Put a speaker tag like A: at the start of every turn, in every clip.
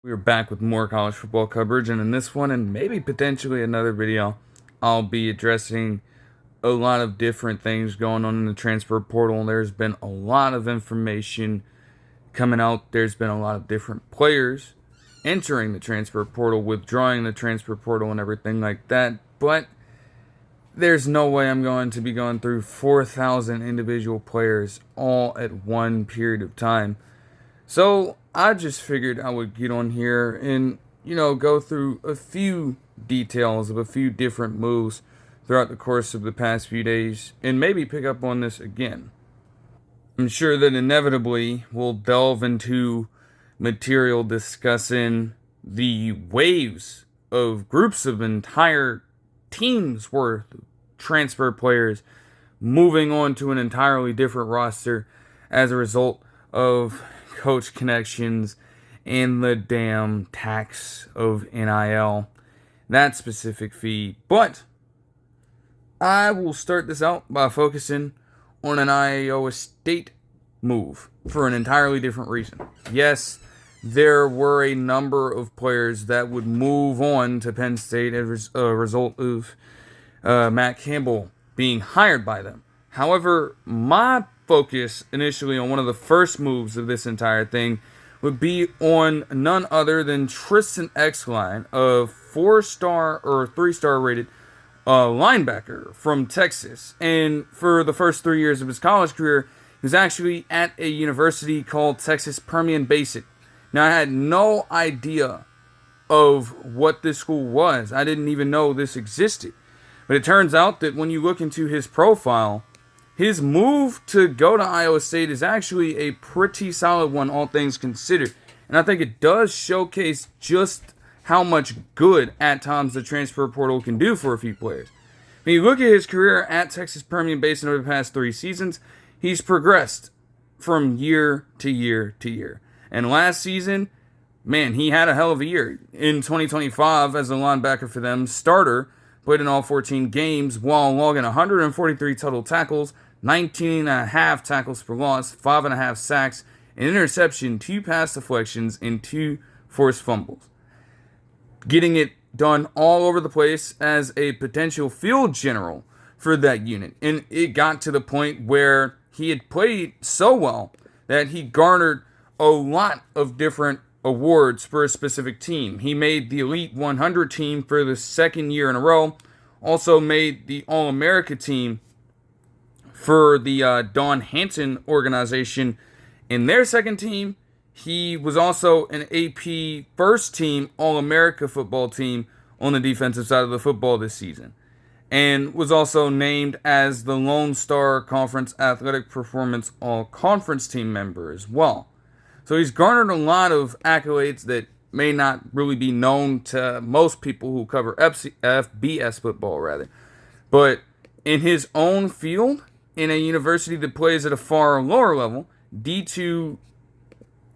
A: We are back with more college football coverage, and in this one, and maybe potentially another video, I'll be addressing a lot of different things going on in the transfer portal. There's been a lot of information coming out. There's been a lot of different players entering the transfer portal, withdrawing the transfer portal, and everything like that. But there's no way I'm going to be going through 4,000 individual players all at one period of time. So I just figured I would get on here and, go through a few details of a few different moves throughout the course of the past few days and maybe pick up on this again. I'm sure that inevitably we'll delve into material discussing the waves of groups of entire teams worth of transfer players moving on to an entirely different roster as a result of coach connections and the damn tax of NIL, that specific fee. But I will start this out by focusing on an Iowa State move for an entirely different reason. Yes, there were a number of players that would move on to Penn State as a result of Matt Campbell being hired by them. However, my focus initially on one of the first moves of this entire thing would be on none other than Tristan Exline, a 4-star or 3-star rated linebacker from Texas. And for the first 3 years of his college career, he was actually at a university called Texas-Permian Basin. Now, I had no idea of what this school was. I didn't even know this existed. But it turns out that when you look into his profile, his move to go to Iowa State is actually a pretty solid one, all things considered. And I think it does showcase just how much good at times the transfer portal can do for a few players. When you look at his career at Texas-Permian Basin over the past 3 seasons, he's progressed from year to year to year. And last season, man, he had a hell of a year. In 2025, as a linebacker for them, starter, played in all 14 games while logging 143 total tackles, 19.5 tackles for loss, 5.5 sacks, an interception, 2 pass deflections, and 2 forced fumbles. Getting it done all over the place as a potential field general for that unit. And it got to the point where he had played so well that he garnered a lot of different awards for a specific team. He made the Elite 100 team for the second year in a row. Also made the All-America team for the Don Hanson organization in their second team. He was also an AP first team All-America football team on the defensive side of the football this season. And was also named as the Lone Star Conference Athletic Performance All-Conference team member as well. So he's garnered a lot of accolades that may not really be known to most people who cover FBS football, But in his own field, in a university that plays at a far lower level, D2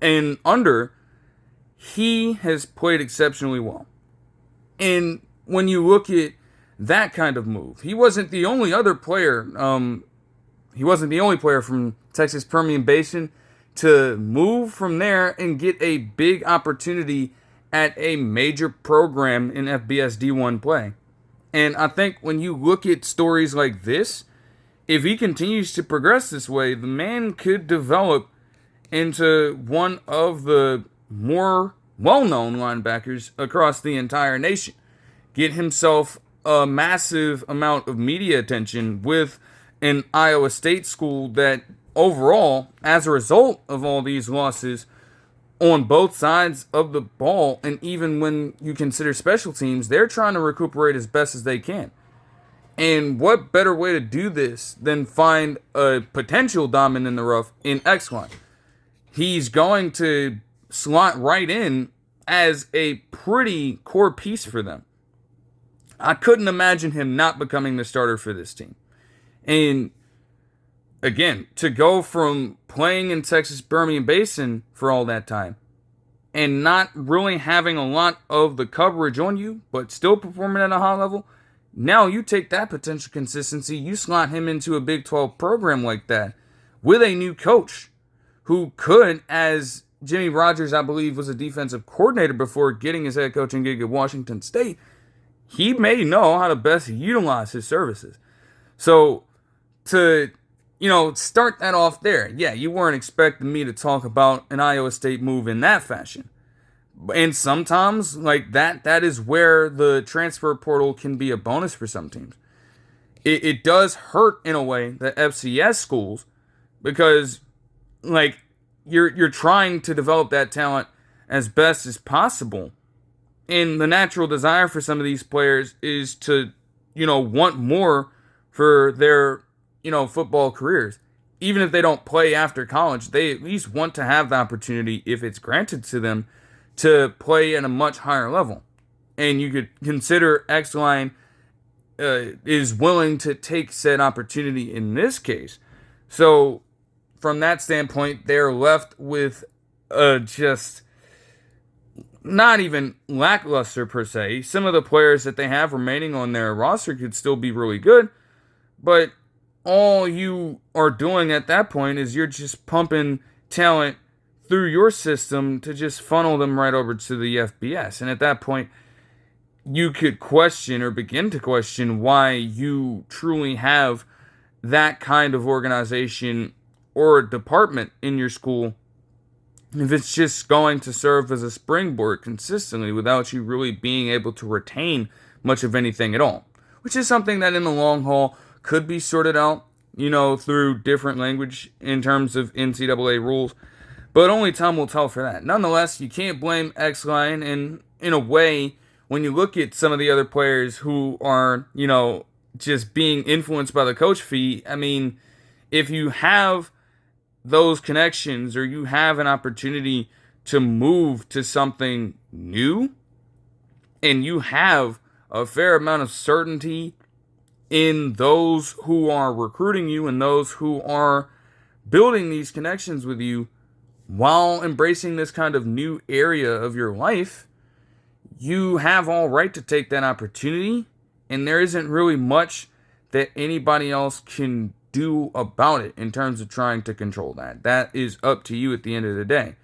A: and under, he has played exceptionally well. And when you look at that kind of move, he wasn't the only player from Texas-Permian Basin to move from there and get a big opportunity at a major program in FBS D1 play. And I think when you look at stories like this, if he continues to progress this way, the man could develop into one of the more well-known linebackers across the entire nation. Get himself a massive amount of media attention with an Iowa State school that overall, as a result of all these losses on both sides of the ball, and even when you consider special teams, they're trying to recuperate as best as they can. And what better way to do this than find a potential diamond in the rough in Exline? He's going to slot right in as a pretty core piece for them. I couldn't imagine him not becoming the starter for this team. And again, to go from playing in Texas-Permian Basin for all that time and not really having a lot of the coverage on you, but still performing at a high level, now you take that potential consistency, you slot him into a Big 12 program like that with a new coach who could, as Jimmy Rogers, I believe, was a defensive coordinator before getting his head coaching gig at Washington State. He may know how to best utilize his services. So to, start that off there, yeah, you weren't expecting me to talk about an Iowa State move in that fashion. And sometimes, like that is where the transfer portal can be a bonus for some teams. It does hurt in a way the FCS schools because, like, you're trying to develop that talent as best as possible. And the natural desire for some of these players is to, want more for their, football careers. Even if they don't play after college, they at least want to have the opportunity, if it's granted to them, to play at a much higher level. And you could consider Exline is willing to take said opportunity in this case. So, from that standpoint, they're left with just not even lackluster per se. Some of the players that they have remaining on their roster could still be really good, but all you are doing at that point is you're just pumping talent through your system to just funnel them right over to the FBS. And at that point, you could question or begin to question why you truly have that kind of organization or department in your school if it's just going to serve as a springboard consistently without you really being able to retain much of anything at all. Which is something that in the long haul could be sorted out, through different language in terms of NCAA rules. But only time will tell for that. Nonetheless, you can't blame Exline, and in a way, when you look at some of the other players who are, just being influenced by the coach fee, I mean, if you have those connections or you have an opportunity to move to something new and you have a fair amount of certainty in those who are recruiting you and those who are building these connections with you while embracing this kind of new area of your life, you have all right to take that opportunity, and there isn't really much that anybody else can do about it in terms of trying to control that. That is up to you at the end of the day.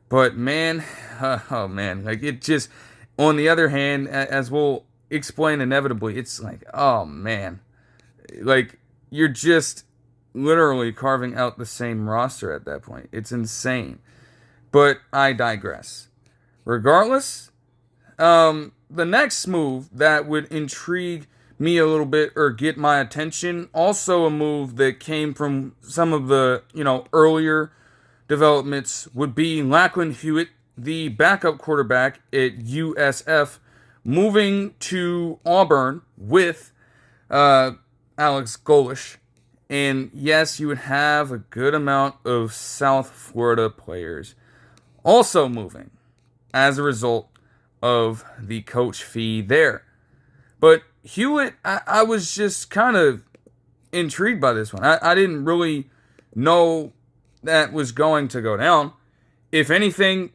A: But man, like it just, on the other hand, as we'll explain inevitably, it's like, oh man, like you're just literally carving out the same roster at that point. It's insane. But I digress. Regardless, the next move that would intrigue me a little bit or get my attention, also a move that came from some of the, earlier developments, would be Lachlan Hewlett, the backup quarterback at USF, moving to Auburn with Alex Golesh. And yes, you would have a good amount of South Florida players also moving as a result of the coach fee there. But Hewlett, I was just kind of intrigued by this one. I didn't really know that was going to go down. If anything,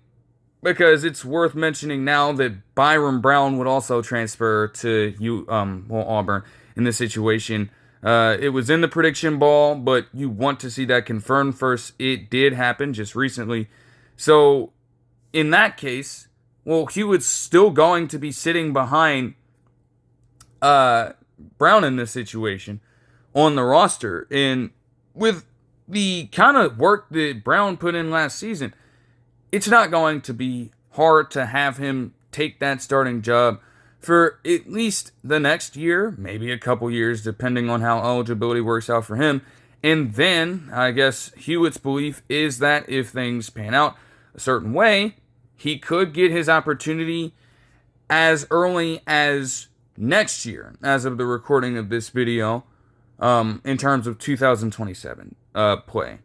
A: because it's worth mentioning now that Byron Brown would also transfer to Auburn in this situation. It was in the prediction ball, but you want to see that confirmed first. It did happen just recently. So, in that case, Hewitt's still going to be sitting behind Brown in this situation on the roster. And with the kind of work that Brown put in last season, it's not going to be hard to have him take that starting job for at least the next year, maybe a couple years, depending on how eligibility works out for him. And then, I guess, Hewitt's belief is that if things pan out a certain way, he could get his opportunity as early as next year, as of the recording of this video, in terms of 2027 play.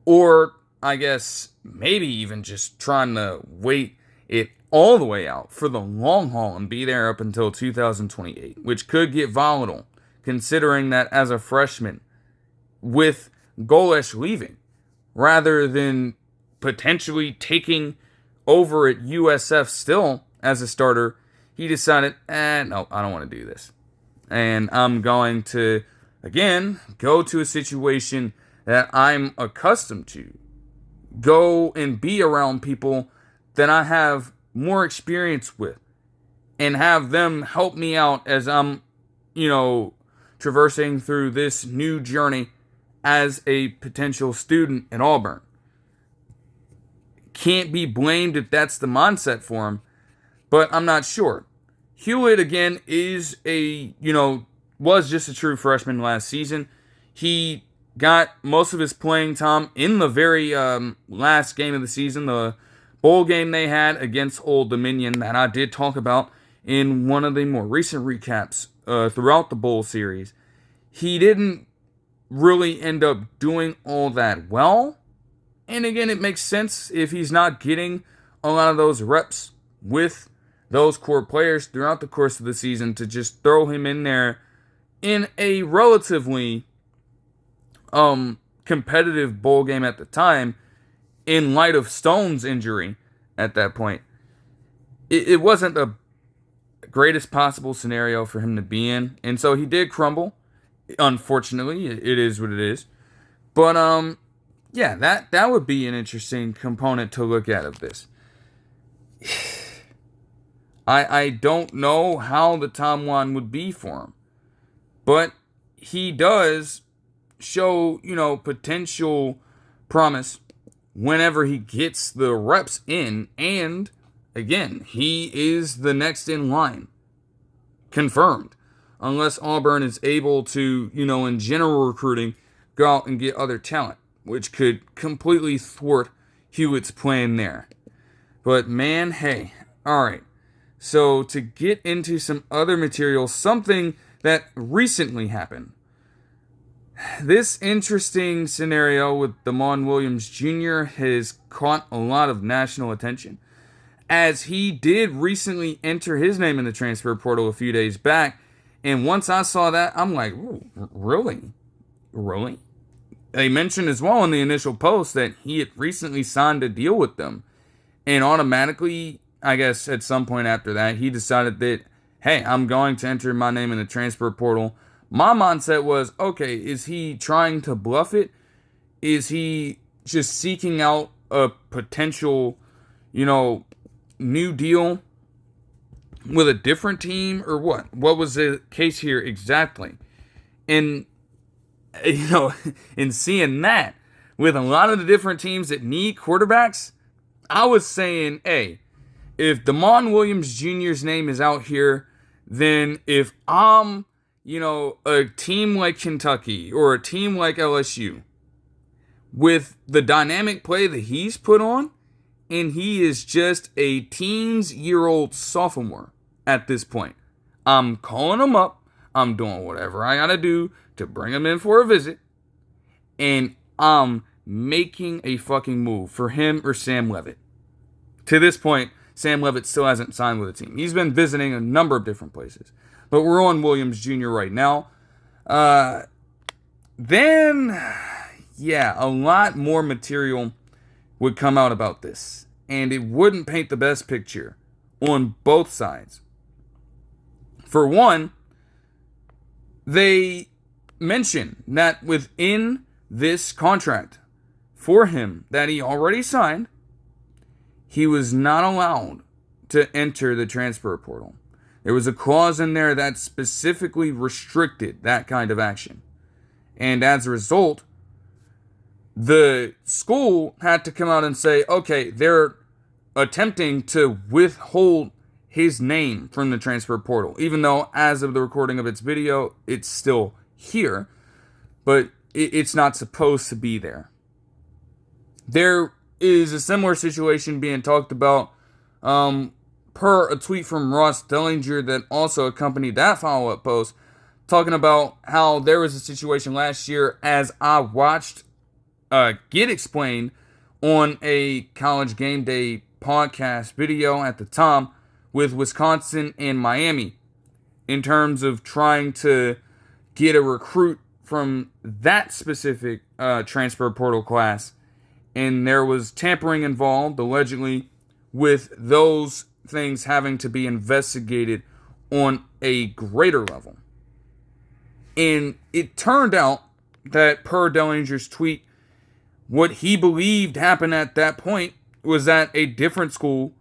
A: Or, I guess, maybe even just trying to wait it all the way out for the long haul and be there up until 2028, which could get volatile, considering that as a freshman, with Golesh leaving, rather than potentially taking over at USF still as a starter, he decided, no, I don't want to do this. And I'm going to, again, go to a situation that I'm accustomed to. go and be around people that I have more experience with and have them help me out as I'm, traversing through this new journey as a potential student at Auburn. Can't be blamed if that's the mindset for him, but I'm not sure. Hewlett, again, was just a true freshman last season. He got most of his playing time in the very last game of the season, the bowl game they had against Old Dominion that I did talk about in one of the more recent recaps throughout the bowl series. He didn't really end up doing all that well. And again, it makes sense if he's not getting a lot of those reps with those core players throughout the course of the season to just throw him in there in a relatively competitive bowl game at the time in light of Stone's injury at that point. It wasn't the greatest possible scenario for him to be in, and so he did crumble. Unfortunately, it is what it is. But yeah, that would be an interesting component to look at of this. I don't know how the timeline would be for him, but he does show, potential promise whenever he gets the reps in, and again, he is the next in line. Confirmed. Unless Auburn is able to, in general recruiting, go out and get other talent, which could completely thwart Hewitt's plan there. But man, hey, alright. So to get into some other material, something that recently happened. This interesting scenario with Damon Williams Jr. has caught a lot of national attention, as he did recently enter his name in the transfer portal a few days back. And once I saw that, I'm like, really? Really? They mentioned as well in the initial post that he had recently signed a deal with them. And automatically, I guess at some point after that, he decided that, hey, I'm going to enter my name in the transfer portal. My mindset was, okay, is he trying to bluff it? Is he just seeking out a potential, new deal with a different team or what? What was the case here exactly? And, in seeing that with a lot of the different teams that need quarterbacks, I was saying, hey, if Damon Williams Jr.'s name is out here, then if I'm, a team like Kentucky or a team like LSU, with the dynamic play that he's put on, and he is just a teens-year-old sophomore at this point, I'm calling him up. I'm doing whatever I gotta do to bring him in for a visit, and I'm making a fucking move for him or Sam Leavitt. To this point, Sam Leavitt still hasn't signed with a team. He's been visiting a number of different places. But we're on Williams Jr. right now. Then, yeah, a lot more material would come out about this. And it wouldn't paint the best picture on both sides. For one, they mention that within this contract for him that he already signed, he was not allowed to enter the transfer portal. There was a clause in there that specifically restricted that kind of action. And as a result, the school had to come out and say, okay, they're attempting to withhold his name from the transfer portal. Even though, as of the recording of its video, it's still here. But it's not supposed to be there. There is a similar situation being talked about per a tweet from Ross Dellinger that also accompanied that follow-up post, talking about how there was a situation last year, as I watched Get Explained on a College Game Day podcast video at the time with Wisconsin and Miami, in terms of trying to get a recruit from that specific transfer portal class. And there was tampering involved, allegedly, with those things having to be investigated on a greater level. And it turned out that, per Dellinger's tweet, What he believed happened at that point was that a different school,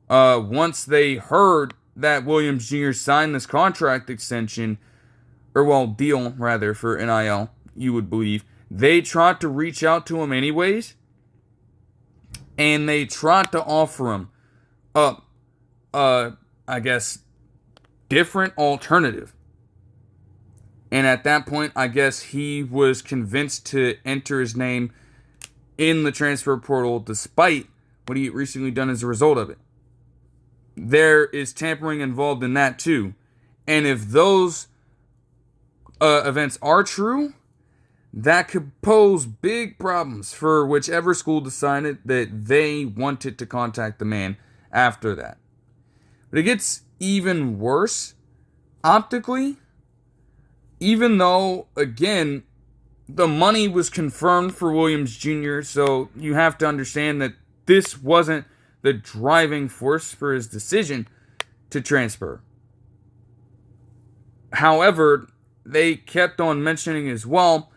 A: once they heard that Williams Jr. signed this contract extension, or well, deal rather, for NIL, you would believe, they tried to reach out to him anyways, and they tried to offer him I guess, different alternative. And at that point, I guess he was convinced to enter his name in the transfer portal despite what he had recently done as a result of it. There is tampering involved in that too. And if those events are true, that could pose big problems for whichever school decided that they wanted to contact the man after that. But it gets even worse optically, even though, again, the money was confirmed for Williams Jr., so you have to understand that this wasn't the driving force for his decision to transfer. However, they kept on mentioning as well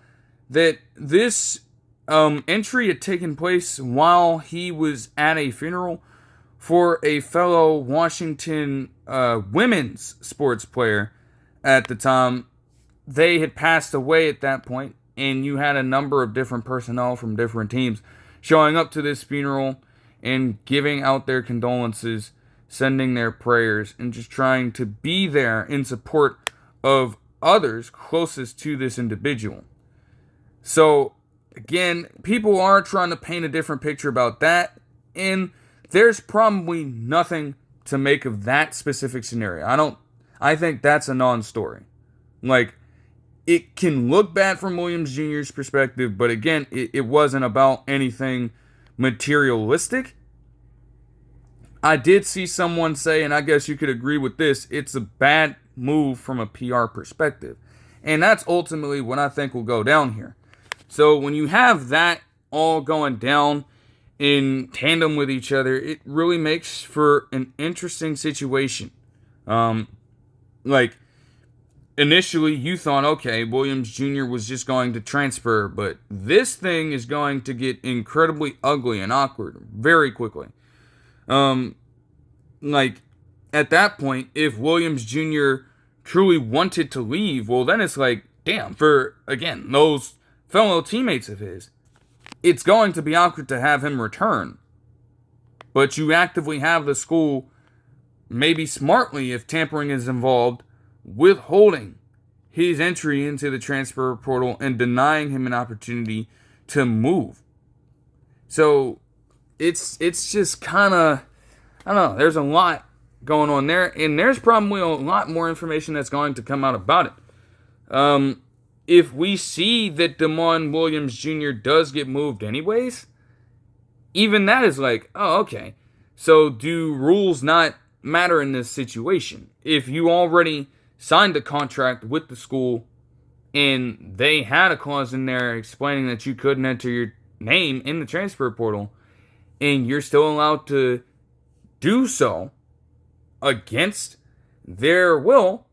A: that this entry had taken place while he was at a funeral for a fellow Washington women's sports player at the time. They had passed away at that point, and you had a number of different personnel from different teams showing up to this funeral and giving out their condolences, sending their prayers, and just trying to be there in support of others closest to this individual. So, again, people are trying to paint a different picture about that, and there's probably nothing to make of that specific scenario. I think that's a non-story. Like, it can look bad from Williams Jr.'s perspective, but again, it wasn't about anything materialistic. I did see someone say, and I guess you could agree with this, it's a bad move from a PR perspective. And that's ultimately what I think will go down here. So when you have that all going down in tandem with each other, it really makes for an interesting situation. Initially you thought, okay, Williams Jr. was just going to transfer, but this thing is going to get incredibly ugly and awkward very quickly. At that point, if Williams Jr. truly wanted to leave, well, then it's like, damn, for, again, those fellow teammates of his, it's going to be awkward to have him return. But you actively have the school, maybe smartly if tampering is involved, withholding his entry into the transfer portal and denying him an opportunity to move. So it's just kind of, I don't know, there's a lot going on there, and there's probably a lot more information that's going to come out about it. If we see that Damon Williams Jr. does get moved anyways, even that is like, oh, okay. So do rules not matter in this situation? If you already signed a contract with the school and they had a clause in there explaining that you couldn't enter your name in the transfer portal, and you're still allowed to do so against their will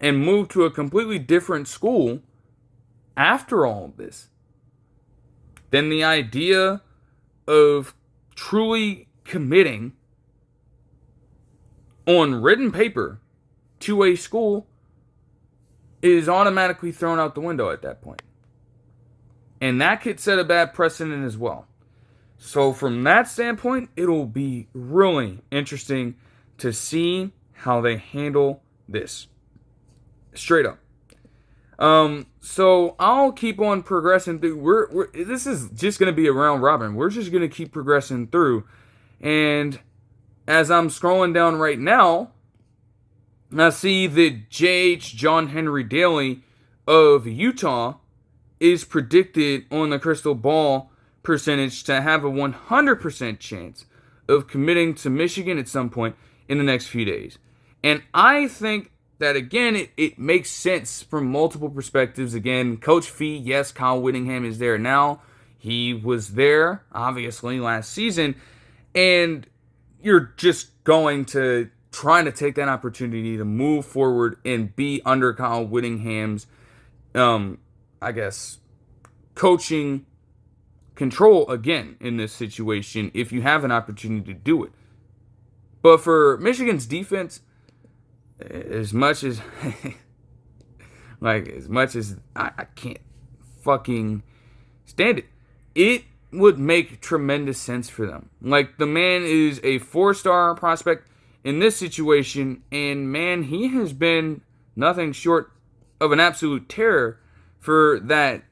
A: and move to a completely different school after all of this, then the idea of truly committing on written paper to a school is automatically thrown out the window at that point. And that could set a bad precedent as well. So from that standpoint, it'll be really interesting to see how they handle this. Straight up. So I'll keep on progressing through. This is just going to be a round robin. We're just going to keep progressing through. And as I'm scrolling down right now, I see that J.H. John Henry Daly of Utah is predicted on the crystal ball percentage to have a 100% chance of committing to Michigan at some point in the next few days. And I think that, again, it makes sense from multiple perspectives. Again, Coach Fee, yes, Kyle Whittingham is there now. He was there, obviously, last season. And you're just going to try to take that opportunity to move forward and be under Kyle Whittingham's, coaching control again in this situation if you have an opportunity to do it. But for Michigan's defense, as much as I can't fucking stand it, it would make tremendous sense for them. Like, the man is a 4-star prospect in this situation, and man, he has been nothing short of an absolute terror for that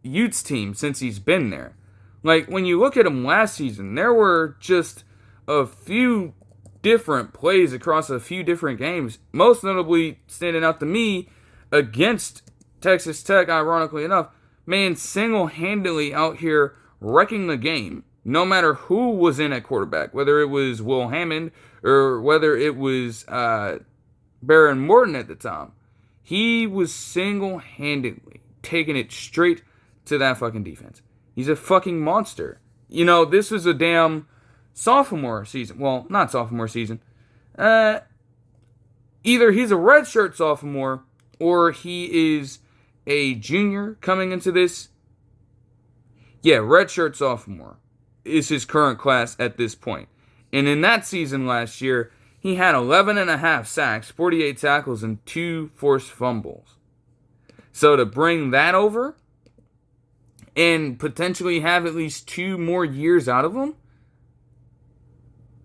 A: Utes team since he's been there. Like, when you look at him last season, there were just a few different plays across a few different games, most notably standing out to me against Texas Tech, ironically enough. Man, single-handedly out here wrecking the game, no matter who was in at quarterback, whether it was Will Hammond or whether it was Baron Morton at the time. He was single-handedly taking it straight to that fucking defense. He's a fucking monster. You know, this was a damn sophomore season. Well, not sophomore season. Either he's a redshirt sophomore or he is a junior coming into this. Yeah, redshirt sophomore is his current class at this point. And in that season last year, he had 11.5 sacks, 48 tackles, and 2 forced fumbles. So to bring that over and potentially have at least 2 more years out of him,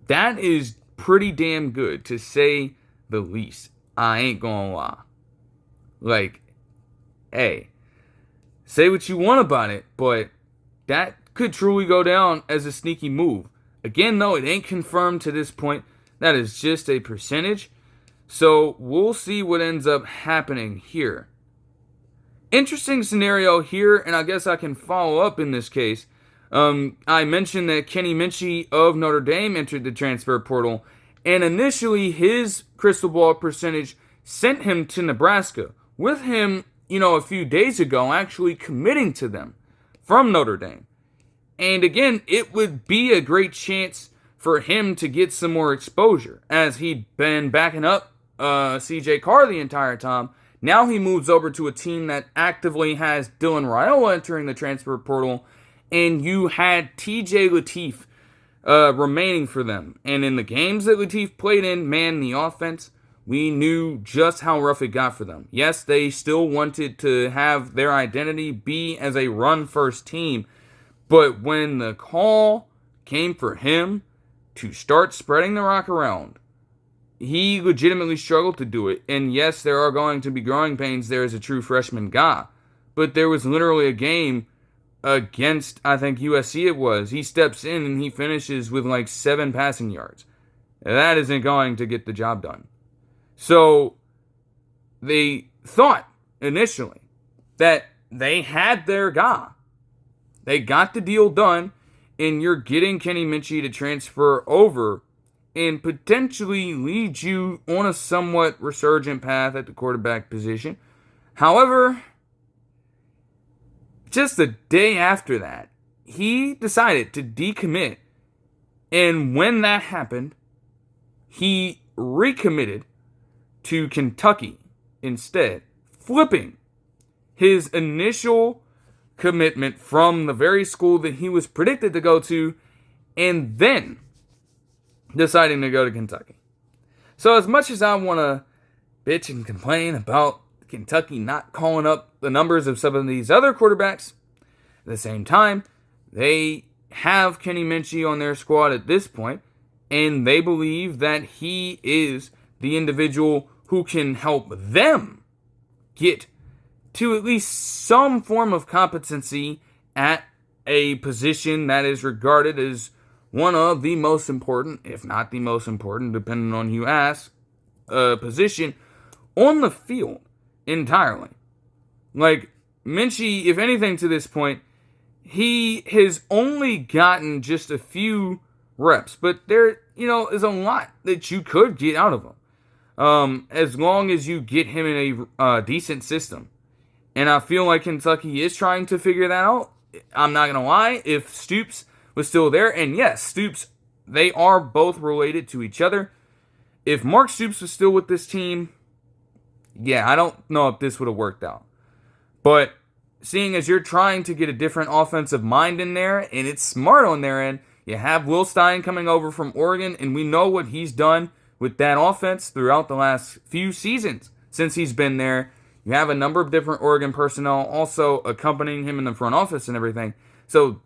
A: that is pretty damn good, to say the least. I ain't gonna lie. Like, hey, say what you want about it, but that could truly go down as a sneaky move. Again, though, it ain't confirmed to this point. That is just a percentage. So we'll see what ends up happening here. Interesting scenario here, and I guess I can follow up in this case. I mentioned that Kenny Minchey of Notre Dame entered the transfer portal, and initially his crystal ball percentage sent him to Nebraska, with him, a few days ago actually committing to them from Notre Dame. And again, it would be a great chance for him to get some more exposure, as he'd been backing up CJ Carr the entire time. Now he moves over to a team that actively has Dylan Raiola entering the transfer portal, and you had TJ Lateef remaining for them. And in the games that Lateef played in, man, the offense, we knew just how rough it got for them. Yes, they still wanted to have their identity be as a run-first team, but when the call came for him to start spreading the rock around, he legitimately struggled to do it. And yes, there are going to be growing pains there as a true freshman guy, but there was literally a game against, I think, USC it was. He steps in and he finishes with like 7 passing yards. That isn't going to get the job done. So they thought initially that they had their guy. They got the deal done, and you're getting Kenny Minchey to transfer over and potentially lead you on a somewhat resurgent path at the quarterback position. However, just a day after that, he decided to decommit. And when that happened, he recommitted to Kentucky instead, flipping his initial commitment from the very school that he was predicted to go to, and then deciding to go to Kentucky. So as much as I want to bitch and complain about Kentucky not calling up the numbers of some of these other quarterbacks, at the same time, they have Kenny Minchey on their squad at this point, and they believe that he is the individual who can help them get to at least some form of competency at a position that is regarded as one of the most important, if not the most important, depending on who you ask, position on the field entirely. Like, Minchey, if anything to this point, he has only gotten just a few reps, but there, is a lot that you could get out of him. As long as you get him in a decent system. And I feel like Kentucky is trying to figure that out. I'm not going to lie. If Stoops was still there, and yes, Stoops, they are both related to each other. If Mark Stoops was still with this team, yeah, I don't know if this would have worked out. But seeing as you're trying to get a different offensive mind in there, and it's smart on their end, you have Will Stein coming over from Oregon, and we know what he's done with that offense throughout the last few seasons since he's been there. You have a number of different Oregon personnel also accompanying him in the front office and everything. So,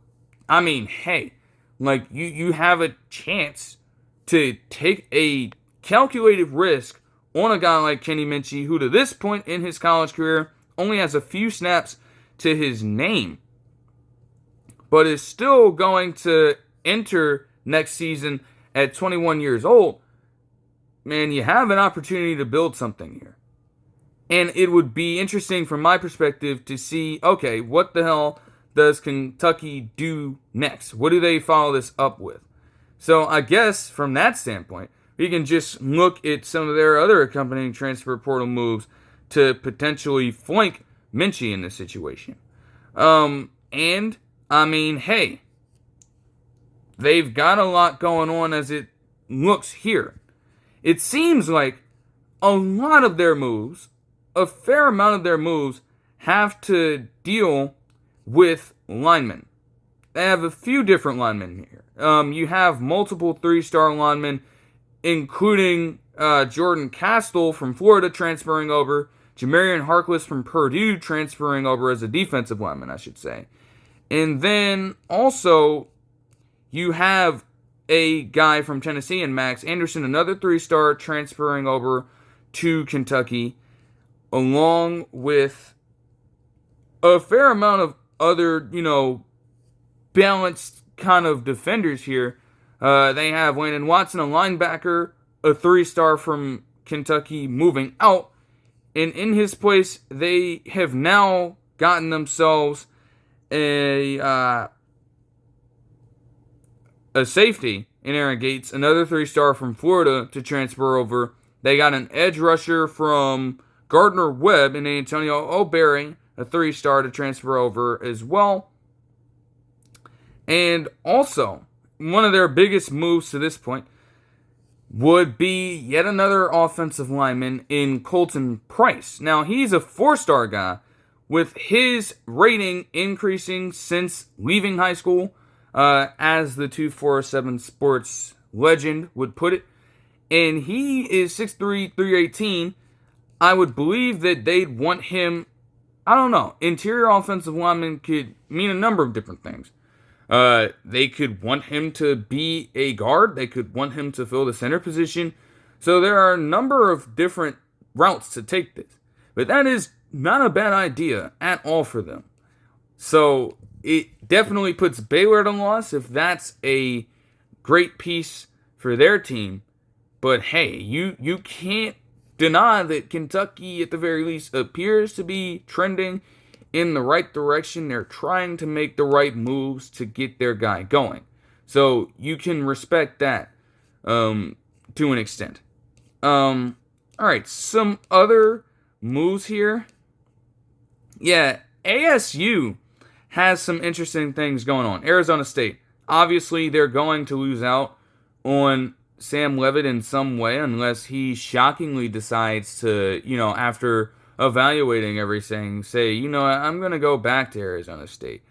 A: I mean, hey, like, you have a chance to take a calculated risk on a guy like Kenny Minchey, who to this point in his college career only has a few snaps to his name, but is still going to enter next season at 21 years old. Man, you have an opportunity to build something here. And it would be interesting from my perspective to see, okay, what the hell does Kentucky do next? What do they follow this up with? So I guess from that standpoint, we can just look at some of their other accompanying transfer portal moves to potentially flank Minchey in this situation. And, I mean, hey, they've got a lot going on as it looks here. It seems like a lot of their moves, a fair amount of their moves, have to deal with linemen. They have a few different linemen here. You have multiple three-star linemen, including Jordan Castile from Florida transferring over, Jamarian Harkless from Purdue transferring over as a defensive lineman, I should say. And then also, you have a guy from Tennessee and Max Anderson, another three-star, transferring over to Kentucky, along with a fair amount of other, balanced kind of defenders here. They have Landon Watson, a linebacker, a three-star from Kentucky, moving out. And in his place, they have now gotten themselves a safety in Aaron Gates, another three-star from Florida to transfer over. They got an edge rusher from Gardner Webb and Antonio O'Berry, a three-star to transfer over as well. And also, one of their biggest moves to this point would be yet another offensive lineman in Colton Price. Now, he's a four-star guy with his rating increasing since leaving high school, as the 247 Sports legend would put it. And he is 6'3", 318. I would believe that they'd want him, I don't know, interior offensive lineman could mean a number of different things. They could want him to be a guard. They could want him to fill the center position. So there are a number of different routes to take this. But that is not a bad idea at all for them. So it definitely puts Baylor at a loss if that's a great piece for their team. But hey, you can't deny that Kentucky, at the very least, appears to be trending in the right direction. They're trying to make the right moves to get their guy going. So you can respect that to an extent. All right, some other moves here. Yeah, ASU has some interesting things going on. Arizona State, obviously they're going to lose out on Sam Leavitt in some way unless he shockingly decides to, after evaluating everything, say, I'm going to go back to Arizona State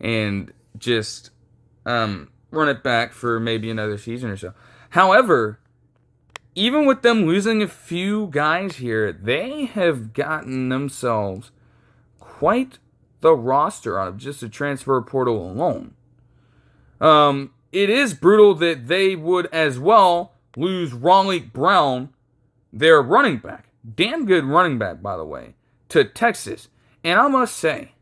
A: and just run it back for maybe another season or so. However, even with them losing a few guys here, they have gotten themselves quite the roster out of just the transfer portal alone. It is brutal that they would as well lose Raleigh Brown, their running back. Damn good running back, by the way, to Texas. And I must say,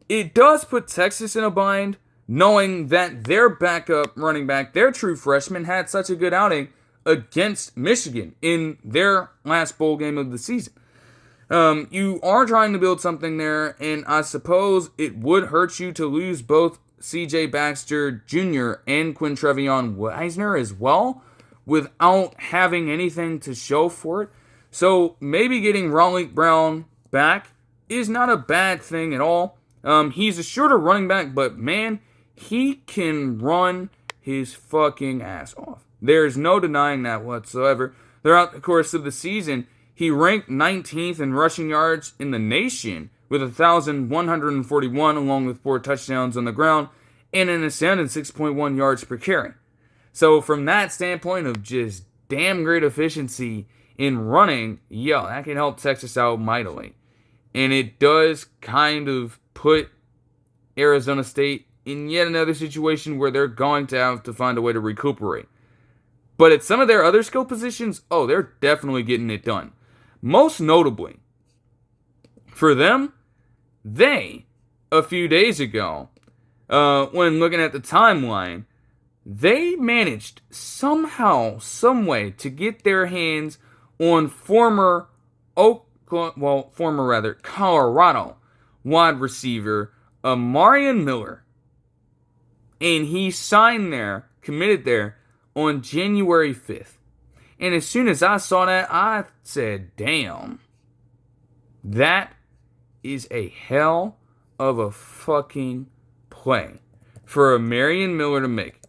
A: it does put Texas in a bind, knowing that their backup running back, their true freshman, had such a good outing against Michigan in their last bowl game of the season. You are trying to build something there, and I suppose it would hurt you to lose both C.J. Baxter Jr. and Quintrevion Wisner as well, without having anything to show for it. So maybe getting Raleigh Brown back is not a bad thing at all. He's a shorter running back, but man, he can run his fucking ass off. There's no denying that whatsoever. Throughout the course of the season, he ranked 19th in rushing yards in the nation with 1,141 along with 4 touchdowns on the ground and an astounding 6.1 yards per carry. So from that standpoint of just damn great efficiency in running, that can help Texas out mightily. And it does kind of put Arizona State in yet another situation where they're going to have to find a way to recuperate. But at some of their other skill positions, they're definitely getting it done. Most notably, for them, a few days ago, when looking at the timeline, they managed somehow, some way to get their hands on former Colorado wide receiver Marion Miller. And he signed there, committed there, on January 5th. And as soon as I saw that, I said, damn. That is a hell of a fucking play for Marion Miller to make.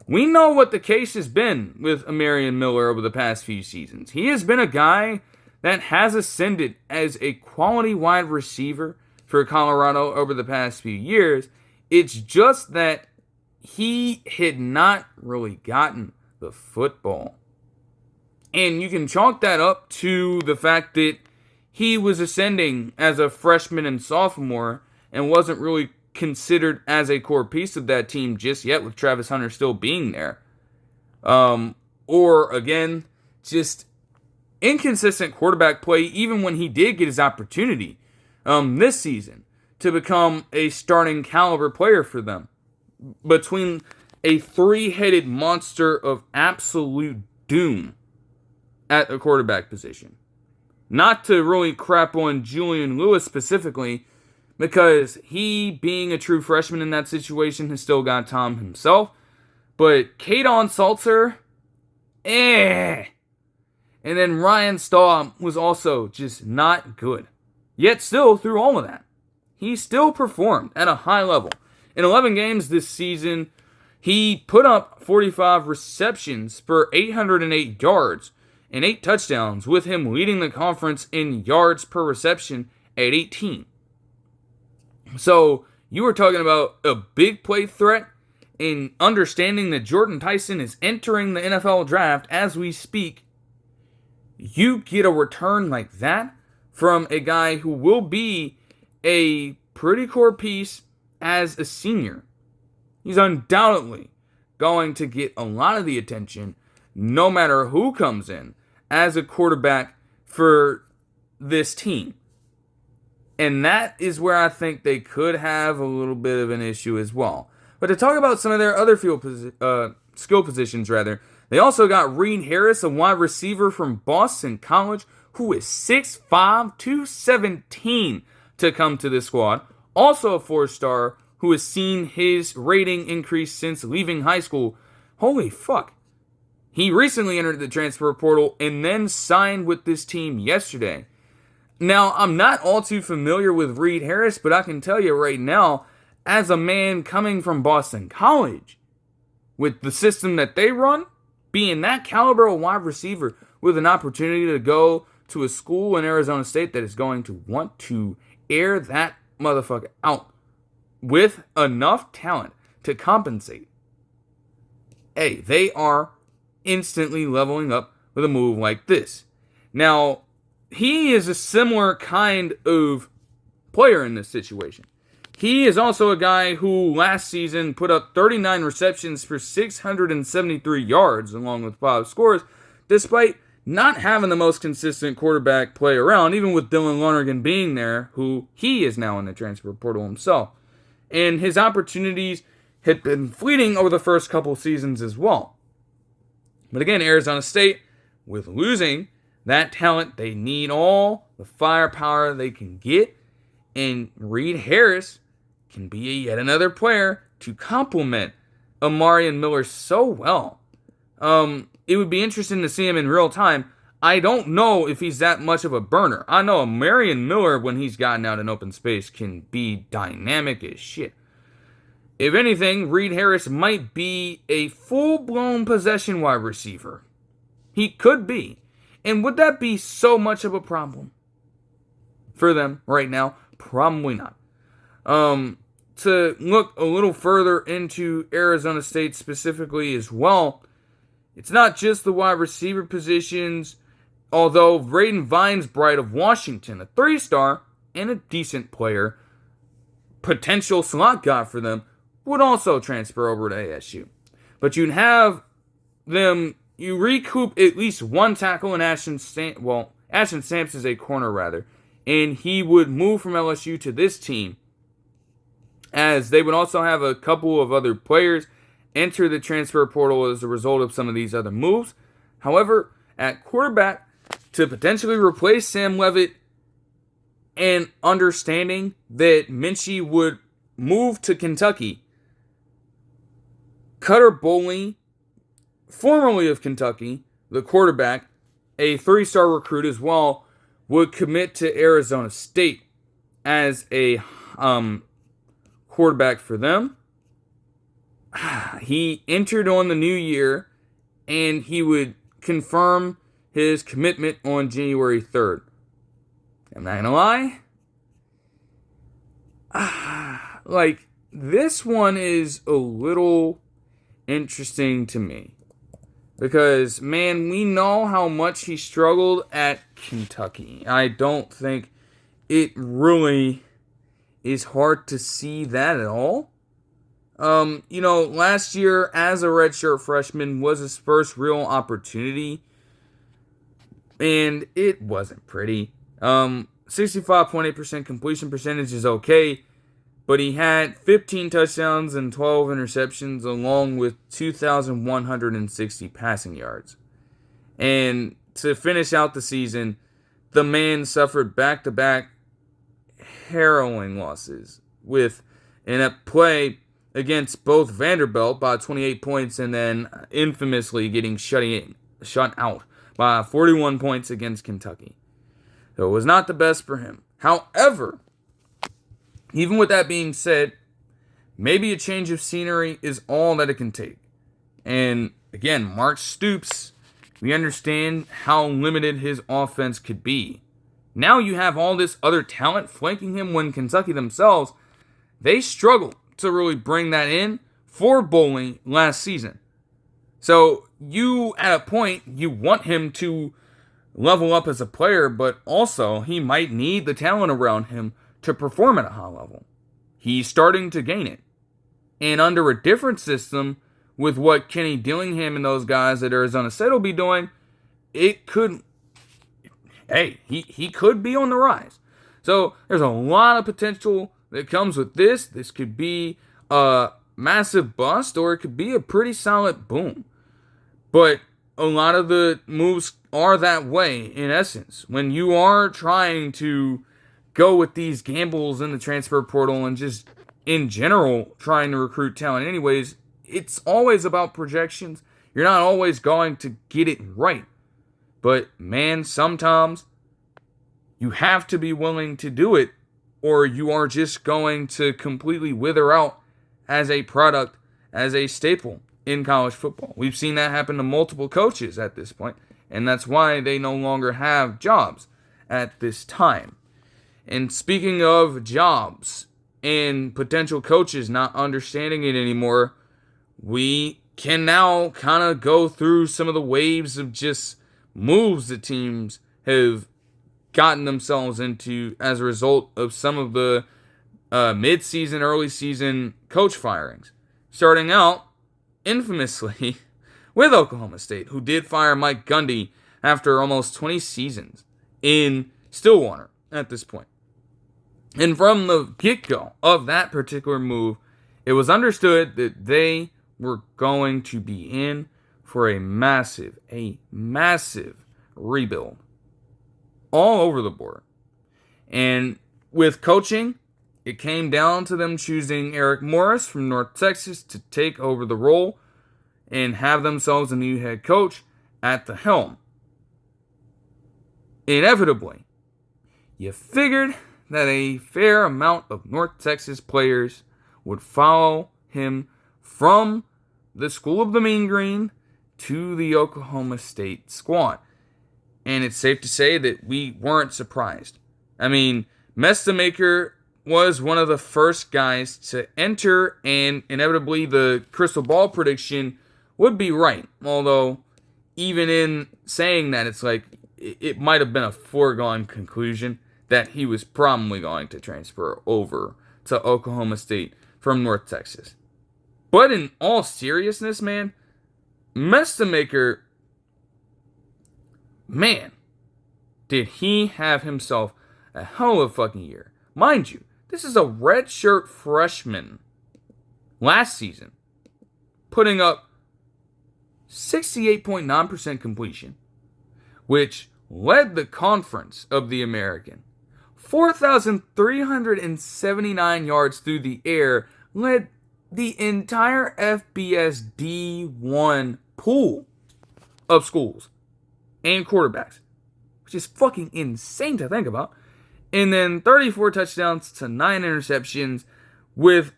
A: We know what the case has been with Marion Miller over the past few seasons. He has been a guy that has ascended as a quality wide receiver for Colorado over the past few years. It's just that he had not really gotten the football. And you can chalk that up to the fact that he was ascending as a freshman and sophomore and wasn't really considered as a core piece of that team just yet, with Travis Hunter still being there. Or, again, just inconsistent quarterback play even when he did get his opportunity this season to become a starting caliber player for them. Between a 3-headed monster of absolute doom at the quarterback position. Not to really crap on Julian Lewis specifically, because he, being a true freshman in that situation, has still got Tom himself. But Kadon Salter, And then Ryan Staub was also just not good. Yet still, through all of that, he still performed at a high level. In 11 games this season, he put up 45 receptions for 808 yards and 8 touchdowns, with him leading the conference in yards per reception at 18. So, you were talking about a big play threat, and understanding that Jordan Tyson is entering the NFL draft as we speak. You get a return like that from a guy who will be a pretty core piece as a senior. He's undoubtedly going to get a lot of the attention, no matter who comes in, as a quarterback for this team. And that is where I think they could have a little bit of an issue as well. But to talk about some of their other skill positions, they also got Reed Harris, a wide receiver from Boston College, who is 6'5", 217 to come to this squad. Also a 4-star who has seen his rating increase since leaving high school. Holy fuck. He recently entered the transfer portal and then signed with this team yesterday. Now, I'm not all too familiar with Reed Harris, but I can tell you right now, as a man coming from Boston College, with the system that they run, being that caliber of wide receiver with an opportunity to go to a school in Arizona State that is going to want to air that motherfucker out with enough talent to compensate. Hey, they are instantly leveling up with a move like this. Now, he is a similar kind of player in this situation. He is also a guy who last season put up 39 receptions for 673 yards along with 5 scores, despite not having the most consistent quarterback play around, even with Dylan Lonergan being there, who he is now in the transfer portal himself. And his opportunities had been fleeting over the first couple seasons as well. But again, Arizona State, with losing that talent, they need all the firepower they can get, and Reed Harris can be yet another player to complement Amari and Miller so well. It would be interesting to see him in real time. I don't know if he's that much of a burner. I know Marion Miller, when he's gotten out in open space, can be dynamic as shit. If anything, Reed Harris might be a full-blown possession wide receiver. He could be. And would that be so much of a problem for them right now? Probably not. To look a little further into Arizona State specifically as well, it's not just the wide receiver positions, although Braden Vinesbright of Washington, a 3-star and a decent player, potential slot guy for them, would also transfer over to ASU. But you'd have them, you recoup at least one tackle in Ashton Sampson's a corner rather, and he would move from LSU to this team, as they would also have a couple of other players enter the transfer portal as a result of some of these other moves. However, at quarterback, to potentially replace Sam Leavitt, and understanding that Minchie would move to Kentucky, Cutter Boley, formerly of Kentucky, the quarterback, a 3-star recruit as well, would commit to Arizona State as a quarterback for them. He entered on the new year, and he would confirm his commitment on January 3rd. I'm not gonna lie. This one is a little interesting to me. Because, man, we know how much he struggled at Kentucky. I don't think it really is hard to see that at all. Last year, as a redshirt freshman, was his first real opportunity. And it wasn't pretty. 65.8% completion percentage is okay. But he had 15 touchdowns and 12 interceptions, along with 2,160 passing yards. And to finish out the season, the man suffered back-to-back harrowing losses, with in a play against both Vanderbilt by 28 points and then infamously getting shut out by 41 points against Kentucky. So it was not the best for him. However, even with that being said, maybe a change of scenery is all that it can take. And again, Mark Stoops, we understand how limited his offense could be. Now you have all this other talent flanking him, when Kentucky themselves, they struggled to really bring that in for bowling last season. So you, at a point, you want him to level up as a player, but also he might need the talent around him to perform at a high level. He's starting to gain it. And under a different system, with what Kenny Dillingham and those guys at Arizona State will be doing, he could be on the rise. So there's a lot of potential that comes with this. This could be a massive bust, or it could be a pretty solid boom. But a lot of the moves are that way, in essence. When you are trying to go with these gambles in the transfer portal and just in general trying to recruit talent anyways, it's always about projections. You're not always going to get it right. But man, sometimes you have to be willing to do it, or you are just going to completely wither out as a product, as a staple in college football. We've seen that happen to multiple coaches at this point, and that's why they no longer have jobs at this time. And speaking of jobs and potential coaches not understanding it anymore, we can now kind of go through some of the waves of just moves that teams have gotten themselves into as a result of some of the mid-season, early season coach firings. Starting out, infamously, with Oklahoma State, who did fire Mike Gundy after almost 20 seasons in Stillwater at this point. And from the get-go of that particular move, it was understood that they were going to be in for a massive rebuild all over the board. And with coaching, it came down to them choosing Eric Morris from North Texas to take over the role and have themselves a new head coach at the helm. Inevitably, you figured that a fair amount of North Texas players would follow him from the School of the Mean Green to the Oklahoma State squad. And it's safe to say that we weren't surprised. I mean, Mestamaker was one of the first guys to enter, and inevitably the crystal ball prediction would be right. Although, even in saying that, it's like it might have been a foregone conclusion that he was probably going to transfer over to Oklahoma State from North Texas. But in all seriousness, man, Mestamaker, man, did he have himself a hell of a fucking year. Mind you, this is a redshirt freshman last season, putting up 68.9% completion, which led the Conference of the American. 4,379 yards through the air, led the entire FBS D1 pool of schools and quarterbacks, which is fucking insane to think about. And then 34 touchdowns to 9 interceptions, with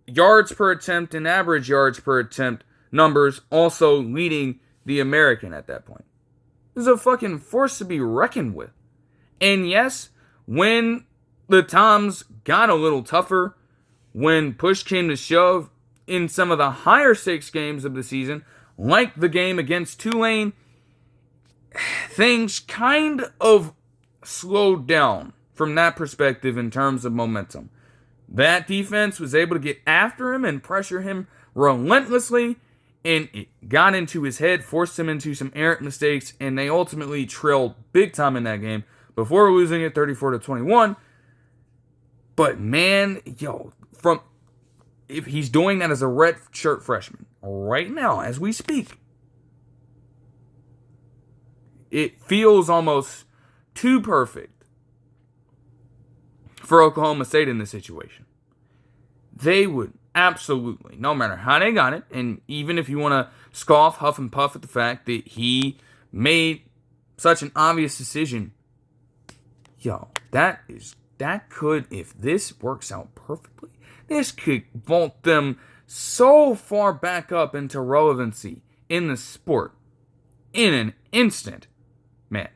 A: yards per attempt and average yards per attempt numbers also leading the American at that point. This is a fucking force to be reckoned with. And yes, when the times got a little tougher, when push came to shove in some of the higher stakes games of the season, like the game against Tulane, things kind of slowed down from that perspective in terms of momentum. That defense was able to get after him and pressure him relentlessly, and it got into his head, forced him into some errant mistakes, and they ultimately trailed big time in that game before losing it 34-21. But man, if he's doing that as a red shirt freshman right now as we speak, it feels almost too perfect for Oklahoma State in this situation. They would absolutely, no matter how they got it, and even if you want to scoff, huff, and puff at the fact that he made such an obvious decision, that could, if this works out perfectly, this could vault them so far back up into relevancy in the sport in an instant. Man,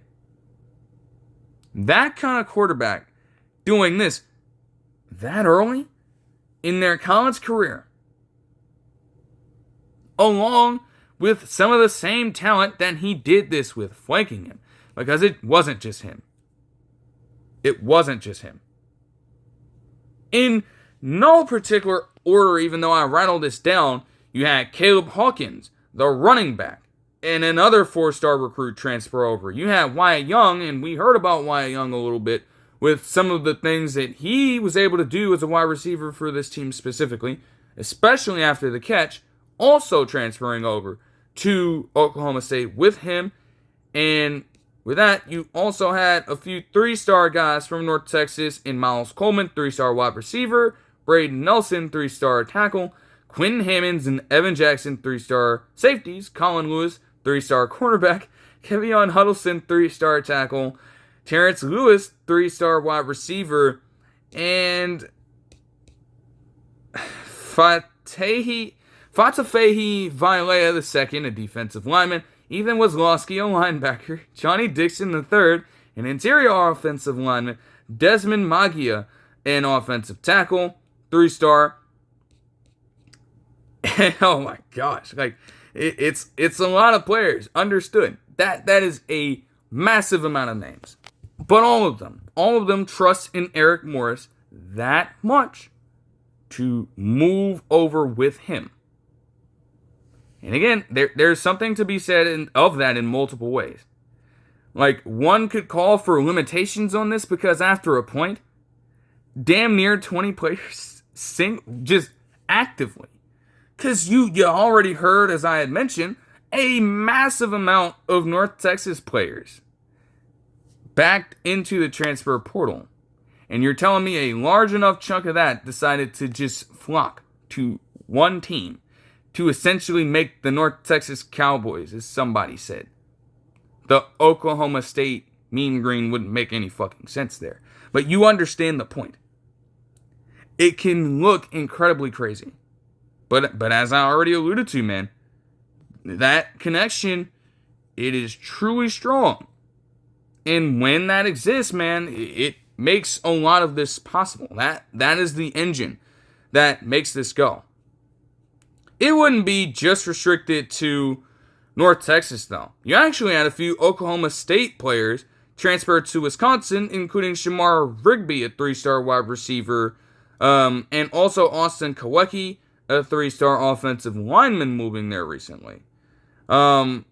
A: that kind of quarterback doing this that early in their college career, along with some of the same talent that he did this with, flanking him, because it wasn't just him. It wasn't just him. In no particular order, even though I rattled this down, you had Caleb Hawkins, the running back, and another 4-star recruit transfer over. You had Wyatt Young, and we heard about Wyatt Young a little bit with some of the things that he was able to do as a wide receiver for this team specifically, especially after the catch, also transferring over to Oklahoma State with him. And with that, you also had a few 3-star guys from North Texas in Miles Coleman, 3-star wide receiver, Braden Nelson, 3-star tackle, Quinn Hammonds and Evan Jackson, 3-star safeties, Colin Lewis, 3-star cornerback, Kevion Huddleston, 3-star tackle, Terrence Lewis, 3-star wide receiver, and Fatafehi Vailea II, a defensive lineman, Ethan Wazlowski, a linebacker, Johnny Dixon III, an interior offensive lineman, Desmond Magia, an offensive tackle, 3-star. Oh my gosh, it's a lot of players. Understood. That is a massive amount of names. But all of them trust in Eric Morris that much to move over with him. And again, there's something to be said of that in multiple ways. Like, one could call for limitations on this because after a point, damn near 20 players sing just actively. Because you already heard, as I had mentioned, a massive amount of North Texas players backed into the transfer portal. And you're telling me a large enough chunk of that decided to just flock to one team to essentially make the North Texas Cowboys, as somebody said. The Oklahoma State Mean Green wouldn't make any fucking sense there. But you understand the point. It can look incredibly crazy. But as I already alluded to, man, that connection, it is truly strong. And when that exists, man, makes a lot of this possible. That is the engine that makes this go. It wouldn't be just restricted to North Texas, though. You actually had a few Oklahoma State players transferred to Wisconsin, including Shamar Rigby, a 3-star wide receiver, and also Austin Kawecki, a 3-star offensive lineman, moving there recently. Man.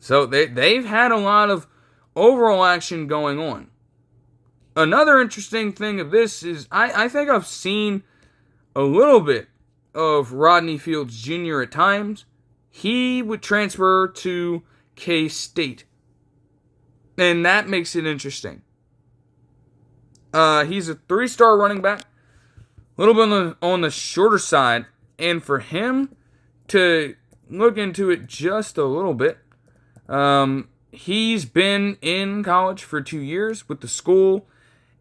A: So they've had a lot of overall action going on. Another interesting thing of this is I think I've seen a little bit of Rodney Fields Jr. at times. He would transfer to K-State. And that makes it interesting. He's a 3-star running back. A little bit on the shorter side. And for him to look into it just a little bit, he's been in college for 2 years with the school.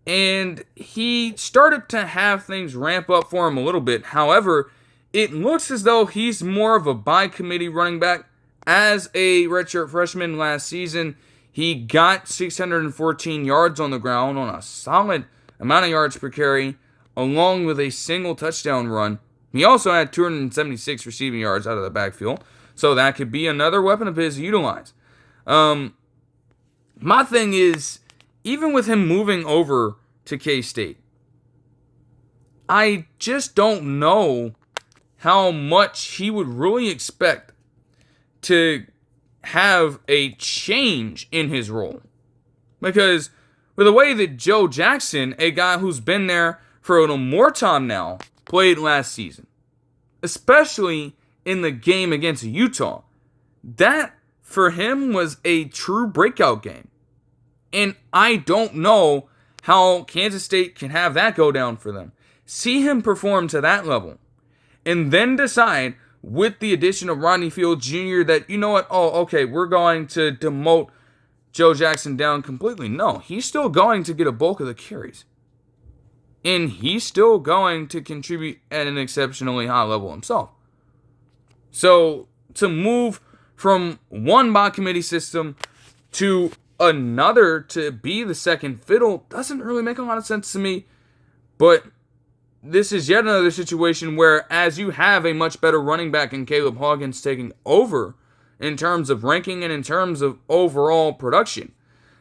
A: And he started to have things ramp up for him a little bit. However, it looks as though he's more of a by-committee running back. As a redshirt freshman last season, he got 614 yards on the ground on a solid amount of yards per carry, along with a single touchdown run. He also had 276 receiving yards out of the backfield, so that could be another weapon of his to utilize. My thing is, even with him moving over to K-State, I just don't know how much he would really expect to have a change in his role. Because with the way that Joe Jackson, a guy who's been there for a little more time now, played last season, especially in the game against Utah, that for him was a true breakout game. And I don't know how Kansas State can have that go down for them. See him perform to that level. And then decide, with the addition of Rodney Fields Jr., that, you know what, we're going to demote Joe Jackson down completely. No, he's still going to get a bulk of the carries. And he's still going to contribute at an exceptionally high level himself. So, to move from one by-committee system to another to be the second fiddle doesn't really make a lot of sense to me. But this is yet another situation where, as you have a much better running back in Caleb Hawkins taking over in terms of ranking and in terms of overall production,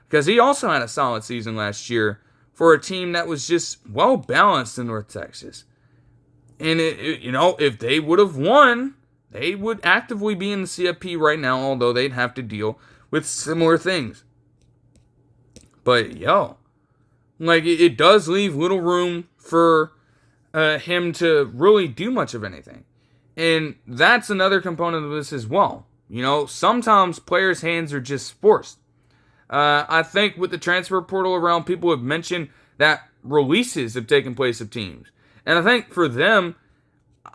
A: because he also had a solid season last year for a team that was just well balanced in North Texas. And if they would have won, they would actively be in the CFP right now, although they'd have to deal with similar things. But it does leave little room for him to really do much of anything. And that's another component of this as well. Sometimes players' hands are just forced. I think with the transfer portal around, people have mentioned that releases have taken place of teams. And I think for them,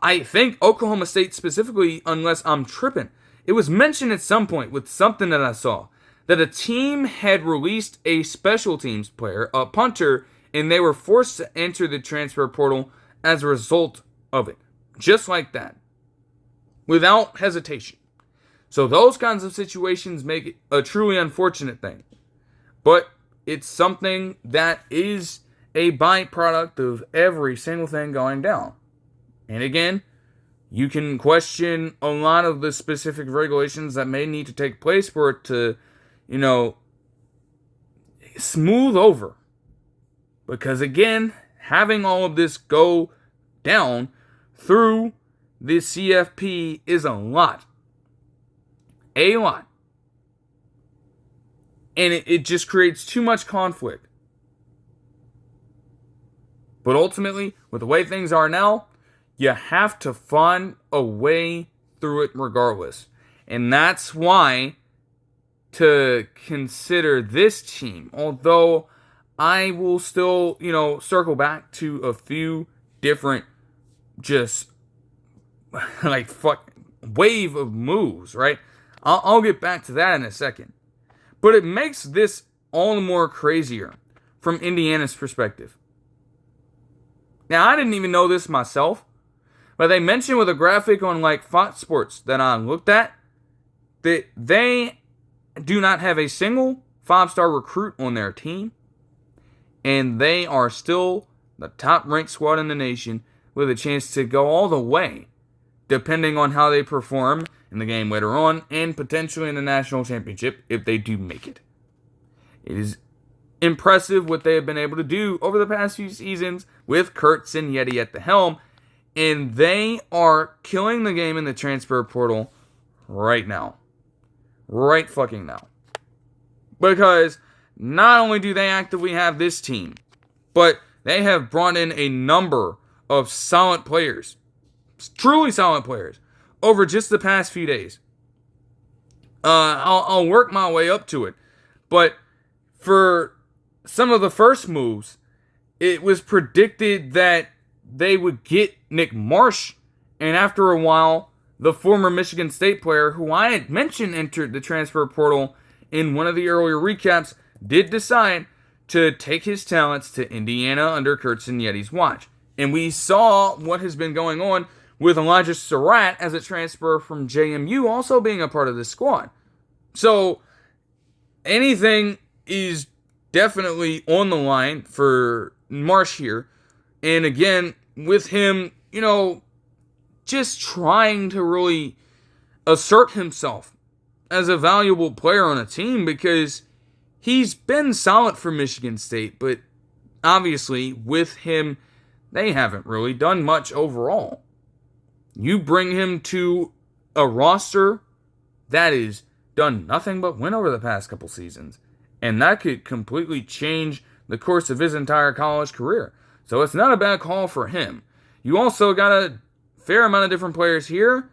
A: I think Oklahoma State specifically, unless I'm tripping, it was mentioned at some point with something that I saw, that a team had released a special teams player, a punter, and they were forced to enter the transfer portal as a result of it. Just like that. Without hesitation. So those kinds of situations make it a truly unfortunate thing. But it's something that is a byproduct of every single thing going down. And again, you can question a lot of the specific regulations that may need to take place for it to, smooth over. Because again, having all of this go down through the CFP is a lot. A lot. And it just creates too much conflict. But ultimately, with the way things are now, you have to find a way through it regardless. And that's why to consider this team, although I will still, circle back to a few different wave of moves, right? I'll get back to that in a second. But it makes this all the more crazier from Indiana's perspective. Now, I didn't even know this myself, but they mentioned with a graphic on Fox Sports that I looked at that they do not have a single 5-star recruit on their team, and they are still the top-ranked squad in the nation with a chance to go all the way, depending on how they perform in the game later on and potentially in the national championship if they do make it. It is impressive what they have been able to do over the past few seasons with Kurt Signetti at the helm, and they are killing the game in the transfer portal right now. Right fucking now. Because not only do they actively have this team, but they have brought in a number of solid players, truly solid players, over just the past few days. I'll work my way up to it. But for some of the first moves, it was predicted that they would get Nick Marsh, and after a while, the former Michigan State player, who I had mentioned entered the transfer portal in one of the earlier recaps, did decide to take his talents to Indiana under Kurt Signetti's watch. And we saw what has been going on with Elijah Surratt as a transfer from JMU also being a part of this squad. So anything is definitely on the line for Marsh here. And again, with him, just trying to really assert himself as a valuable player on a team, because he's been solid for Michigan State, but obviously with him, they haven't really done much overall. You bring him to a roster that has done nothing but win over the past couple seasons, and that could completely change the course of his entire college career. So it's not a bad call for him. You also got a fair amount of different players here.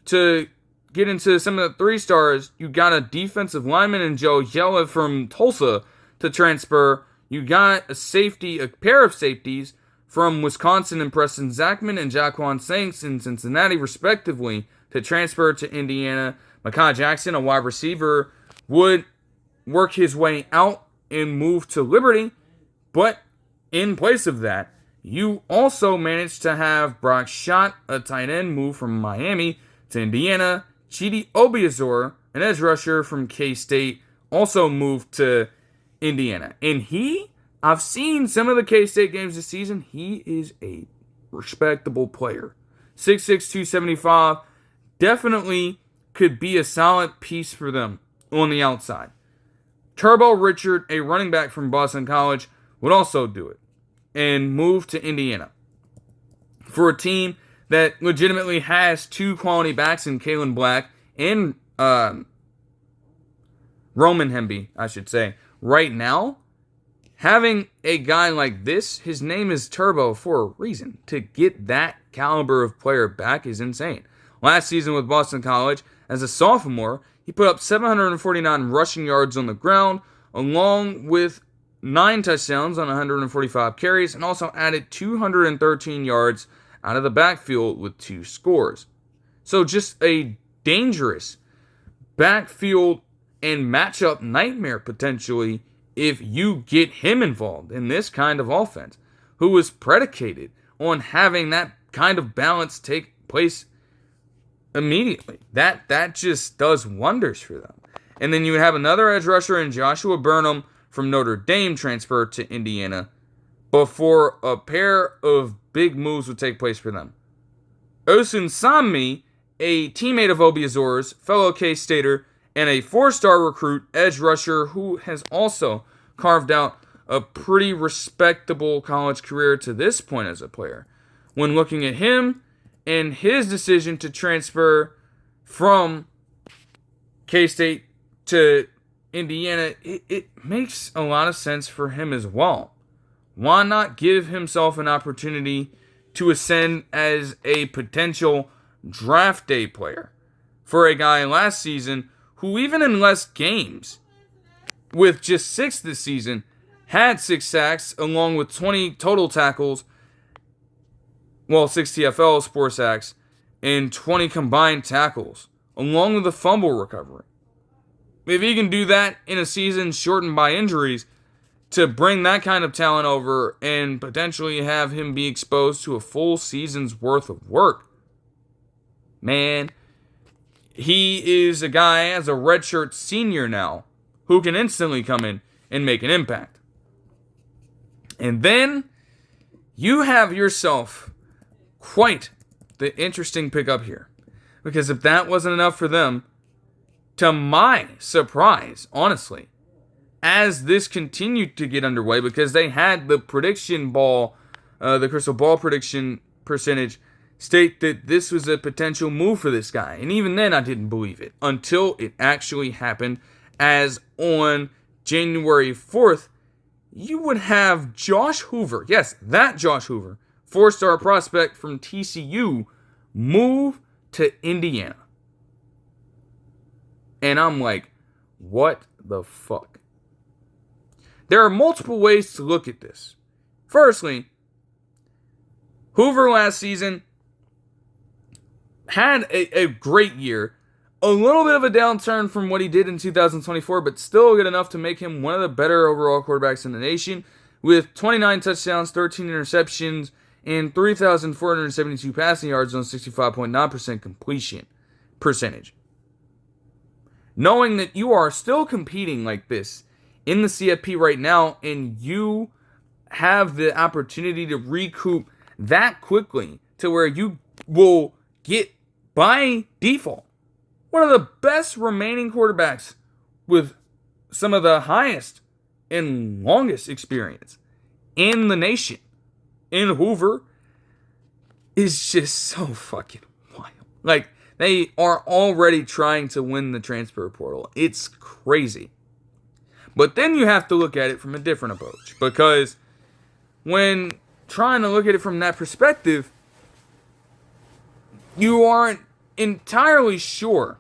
A: To get into some of the 3-stars, you got a defensive lineman in Joe Yella from Tulsa to transfer. You got a pair of safeties from Wisconsin and Preston Zachman and Jaquan Saints in Cincinnati, respectively, to transfer to Indiana. Mekhi Jackson, a wide receiver, would work his way out and move to Liberty, but in place of that, you also managed to have Brock Schott, a tight end, move from Miami to Indiana. Chidi Obiazor, an edge rusher from K-State, also moved to Indiana. And I've seen some of the K-State games this season. He is a respectable player. 6'6", 275. Definitely could be a solid piece for them on the outside. Turbo Richard, a running back from Boston College, would also do it and move to Indiana for a team that legitimately has 2 quality backs in Kalen Black and Roman Hemby, I should say. Right now, having a guy like this, his name is Turbo for a reason. To get that caliber of player back is insane. Last season with Boston College, as a sophomore, he put up 749 rushing yards on the ground, along with 9 touchdowns on 145 carries, and also added 213 yards out of the backfield with 2 scores. So just a dangerous backfield and matchup nightmare potentially if you get him involved in this kind of offense, who is predicated on having that kind of balance take place immediately. That just does wonders for them. And then you have another edge rusher in Joshua Burnham from Notre Dame transfer to Indiana before a pair of big moves would take place for them. Osun Sammi, a teammate of Obiazor's, fellow K-Stater, and a 4-star recruit edge rusher who has also carved out a pretty respectable college career to this point as a player. When looking at him and his decision to transfer from K-State to Indiana, it makes a lot of sense for him as well. Why not give himself an opportunity to ascend as a potential draft day player for a guy last season who, even in less games, with just 6 this season, had 6 sacks along with 20 total tackles, 6 TFLs, 4 sacks, and 20 combined tackles, along with a fumble recovery. If he can do that in a season shortened by injuries, to bring that kind of talent over and potentially have him be exposed to a full season's worth of work, man, he is a guy as a redshirt senior now who can instantly come in and make an impact. And then you have yourself quite the interesting pickup here. Because if that wasn't enough for them, to my surprise, honestly, as this continued to get underway, because they had the prediction ball, the crystal ball prediction percentage state that this was a potential move for this guy. And even then, I didn't believe it until it actually happened, as on January 4th, you would have Josh Hoover, yes, that Josh Hoover, 4-star prospect from TCU, move to Indiana. And I'm like, what the fuck? There are multiple ways to look at this. Firstly, Hoover last season had a great year. A little bit of a downturn from what he did in 2024, but still good enough to make him one of the better overall quarterbacks in the nation, with 29 touchdowns, 13 interceptions, and 3,472 passing yards on 65.9% completion percentage. Knowing that you are still competing like this in the CFP right now, and you have the opportunity to recoup that quickly to where you will get, by default, one of the best remaining quarterbacks with some of the highest and longest experience in the nation, in Hoover, is just so fucking wild. Like, they are already trying to win the transfer portal. It's crazy. But then you have to look at it from a different approach, because when trying to look at it from that perspective, you aren't entirely sure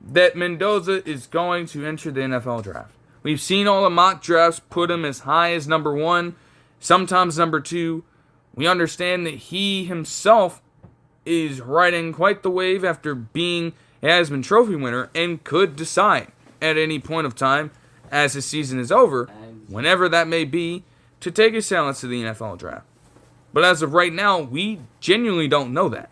A: that Mendoza is going to enter the NFL draft. We've seen all the mock drafts put him as high as number 1, sometimes number 2. We understand that he himself is riding quite the wave after being a Heisman Trophy winner, and could decide at any point of time as his season is over, whenever that may be, to take his talents to the NFL draft. But as of right now, we genuinely don't know that.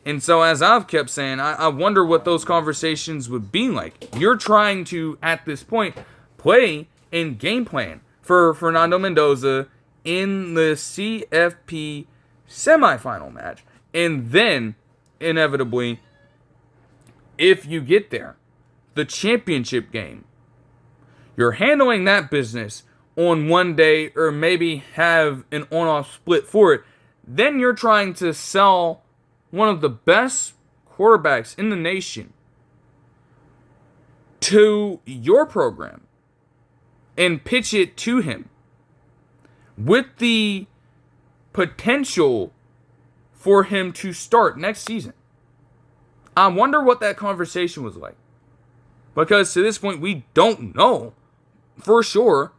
A: And so, as I've kept saying, I wonder what those conversations would be like. You're trying to, at this point, play and game plan for Fernando Mendoza in the CFP semifinal match. And then, inevitably, if you get there, the championship game, you're handling that business on one day, or maybe have an on-off split for it. Then you're trying to sell one of the best quarterbacks in the nation to your program and pitch it to him with the potential for him to start next season. I wonder what that conversation was like, because to this point we don't know for sure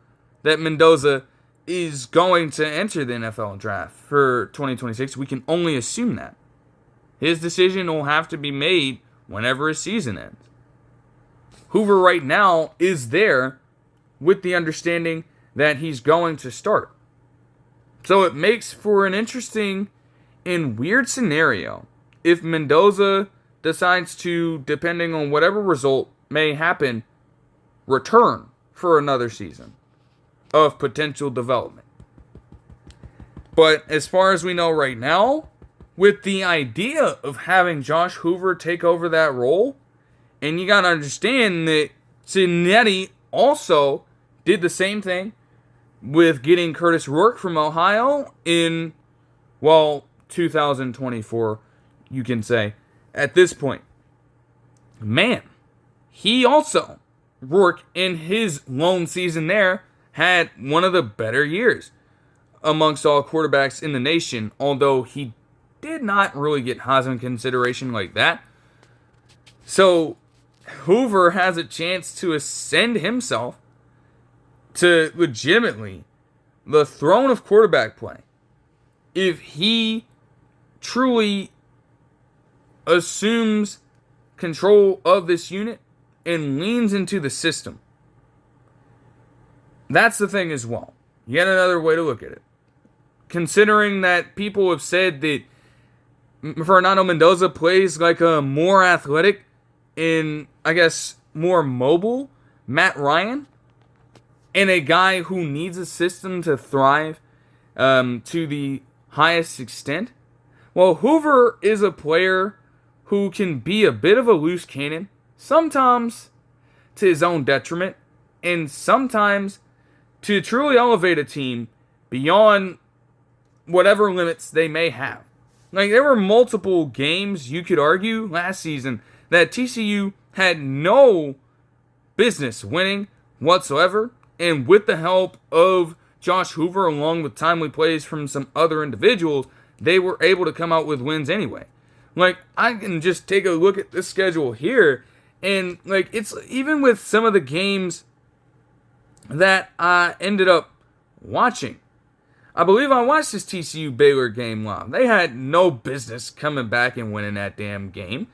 A: that Mendoza is going to enter the NFL draft for 2026. We can only assume that. His decision will have to be made whenever his season ends. Hoover right now is there with the understanding that he's going to start. So it makes for an interesting and weird scenario if Mendoza decides to, depending on whatever result may happen, return for another season of potential development. But as far as we know right now, with the idea of having Josh Hoover take over that role, and you gotta understand that Cincinnati also did the same thing with getting Curtis Rourke from Ohio in, 2024, you can say, at this point. Man, he also, Rourke, in his lone season there, had one of the better years amongst all quarterbacks in the nation, although he did not really get Heisman consideration like that. So Hoover has a chance to ascend himself to legitimately the throne of quarterback play if he truly assumes control of this unit and leans into the system. That's the thing as well. Yet another way to look at it. Considering that people have said that Fernando Mendoza plays like a more athletic and, I guess, more mobile Matt Ryan and a guy who needs a system to thrive to the highest extent, well, Hoover is a player who can be a bit of a loose cannon, sometimes to his own detriment, and sometimes to truly elevate a team beyond whatever limits they may have. Like, there were multiple games, you could argue, last season that TCU had no business winning whatsoever, and with the help of Josh Hoover, along with timely plays from some other individuals, they were able to come out with wins anyway. Like, I can just take a look at this schedule here, and, like, it's even with some of the games that I ended up watching. I believe I watched this TCU Baylor game live. They had no business coming back and winning that damn game.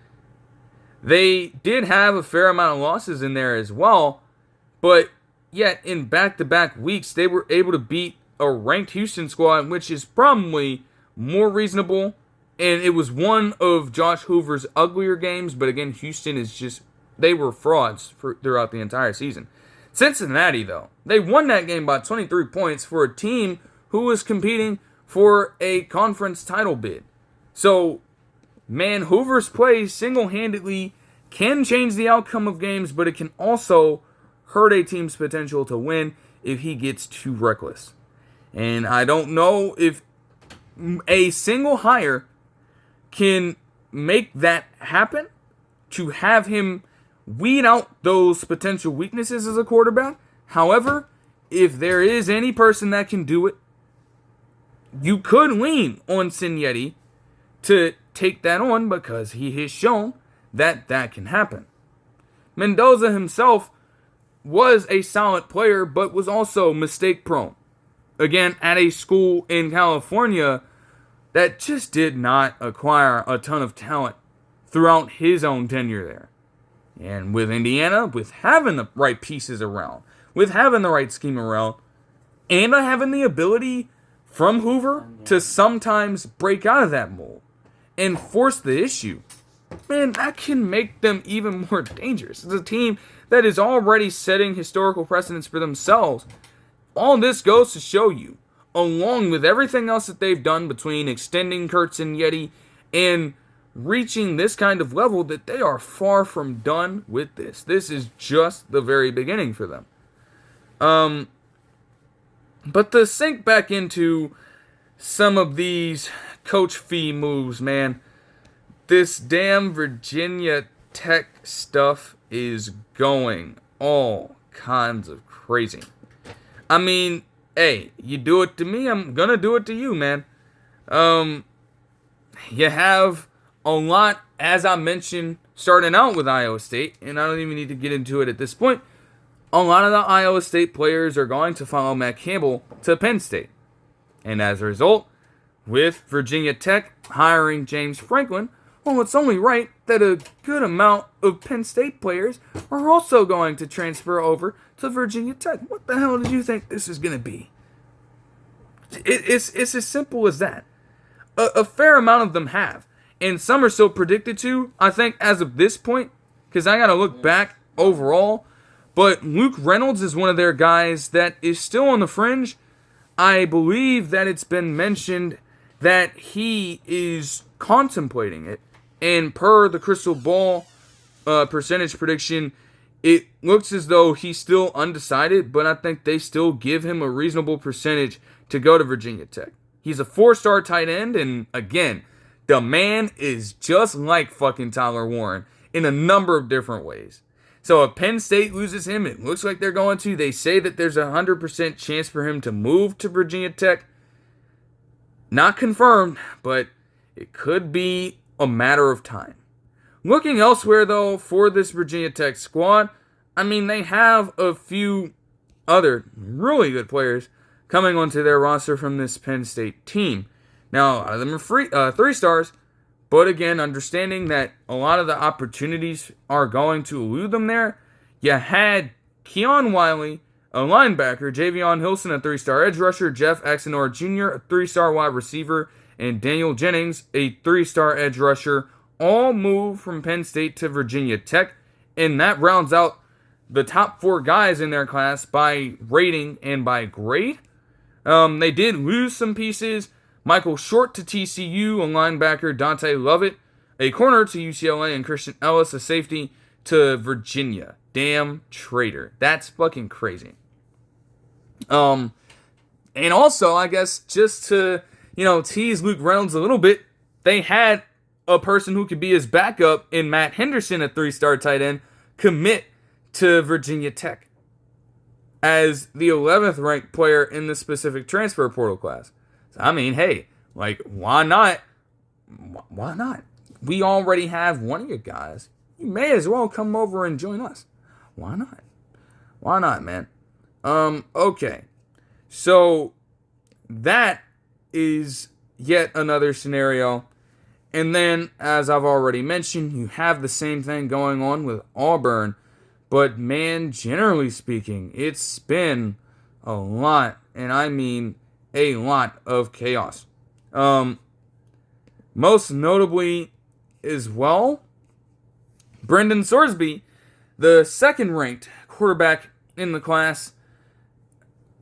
A: They did have a fair amount of losses in there as well, but yet in back-to-back weeks, they were able to beat a ranked Houston squad, which is probably more reasonable, and it was one of Josh Hoover's uglier games, but again, Houston is just, they were frauds throughout the entire season. Cincinnati, though, they won that game by 23 points for a team who was competing for a conference title bid. So, man, Hoover's play single-handedly can change the outcome of games, but it can also hurt a team's potential to win if he gets too reckless. And I don't know if a single hire can make that happen, to have him weed out those potential weaknesses as a quarterback. However, if there is any person that can do it, you could lean on Signetti to take that on, because he has shown that that can happen. Mendoza himself was a solid player, but was also mistake prone. Again, at a school in California that just did not acquire a ton of talent throughout his own tenure there. And with Indiana, with having the right pieces around, with having the right scheme around, and having the ability from Hoover to sometimes break out of that mold and force the issue, man, that can make them even more dangerous. It's a team that is already setting historical precedents for themselves. All this goes to show you, along with everything else that they've done between extending Kurt Signetti and reaching this kind of level, that they are far from done with this. This is just the very beginning for them. But to sink back into some of these coach fee moves, man, this damn Virginia Tech stuff is going all kinds of crazy. I mean, hey, you do it to me, I'm gonna do it to you, man. You have a lot, as I mentioned, starting out with Iowa State, and I don't even need to get into it at this point. A lot of the Iowa State players are going to follow Matt Campbell to Penn State. And as a result, with Virginia Tech hiring James Franklin, well, it's only right that a good amount of Penn State players are also going to transfer over to Virginia Tech. What the hell did you think this is going to be? It's as simple as that. A fair amount of them have. And some are still predicted to, I think, as of this point, because I got to look back overall. But Luke Reynolds is one of their guys that is still on the fringe. I believe that it's been mentioned that he is contemplating it. And per the crystal ball percentage prediction, it looks as though he's still undecided, but I think they still give him a reasonable percentage to go to Virginia Tech. He's a 4-star tight end, and again, the man is just like fucking Tyler Warren in a number of different ways. So if Penn State loses him, it looks like they're going to. They say that there's a 100% chance for him to move to Virginia Tech. Not confirmed, but it could be a matter of time. Looking elsewhere, though, for this Virginia Tech squad, I mean, they have a few other really good players coming onto their roster from this Penn State team. Now, a lot of them are 3 stars, but again, understanding that a lot of the opportunities are going to elude them there. You had Keon Wiley, a linebacker, Javion Hilson, a 3-star edge rusher, Jeff Axenor Jr., a 3-star wide receiver, and Daniel Jennings, a 3-star edge rusher, all moved from Penn State to Virginia Tech, and that rounds out the top 4 guys in their class by rating and by grade. They did lose some pieces. Michael Short to TCU, a linebacker, Dante Lovett, a corner to UCLA, and Christian Ellis, a safety, to Virginia. Damn traitor. That's fucking crazy. And also, I guess, just to, tease Luke Reynolds a little bit, they had a person who could be his backup in Matt Henderson, a 3-star tight end, commit to Virginia Tech as the 11th ranked player in the specific transfer portal class. So, I mean, hey, why not? Why not? We already have one of your guys. You may as well come over and join us. Why not? Why not, man? Okay. So, that is yet another scenario. And then, as I've already mentioned, you have the same thing going on with Auburn. But, man, generally speaking, it's been a lot, and I mean a lot of chaos. Most notably as well, Brendan Sorsby, the second-ranked quarterback in the class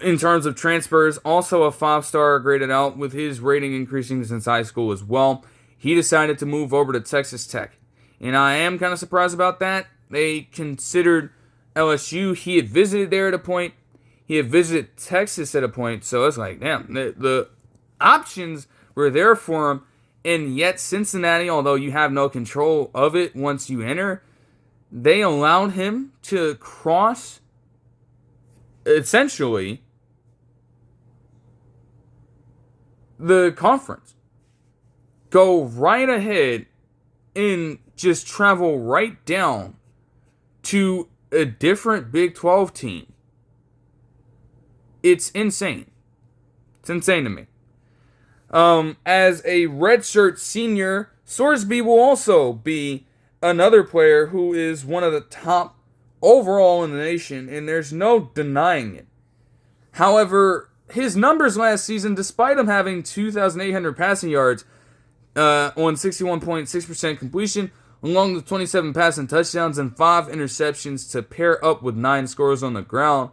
A: in terms of transfers, also a 5-star graded out with his rating increasing since high school as well. He decided to move over to Texas Tech. And I am kind of surprised about that. They considered LSU. He had visited there at a point. He had visited Texas at a point. So it's like, damn, the options were there for him. And yet Cincinnati, although you have no control of it once you enter, they allowed him to cross, essentially, the conference. Go right ahead and just travel right down to a different Big 12 team. It's insane. It's insane to me. As a redshirt senior, Sorsby will also be another player who is one of the top overall in the nation, and there's no denying it. However, his numbers last season, despite him having 2,800 passing yards on 61.6% completion, along with 27 passing touchdowns and 5 interceptions to pair up with 9 scores on the ground,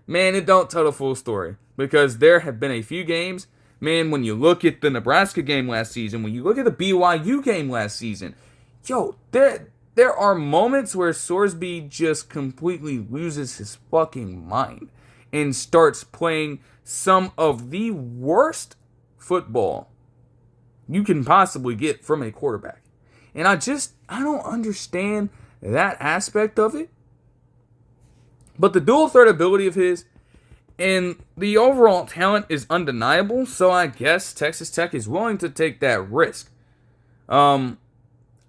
A: man, it don't tell the full story. Because there have been a few games, man, when you look at the Nebraska game last season, when you look at the BYU game last season, there are moments where Sorsby just completely loses his fucking mind and starts playing some of the worst football you can possibly get from a quarterback. And I don't understand that aspect of it. But the dual threat ability of his and the overall talent is undeniable, so I guess Texas Tech is willing to take that risk. I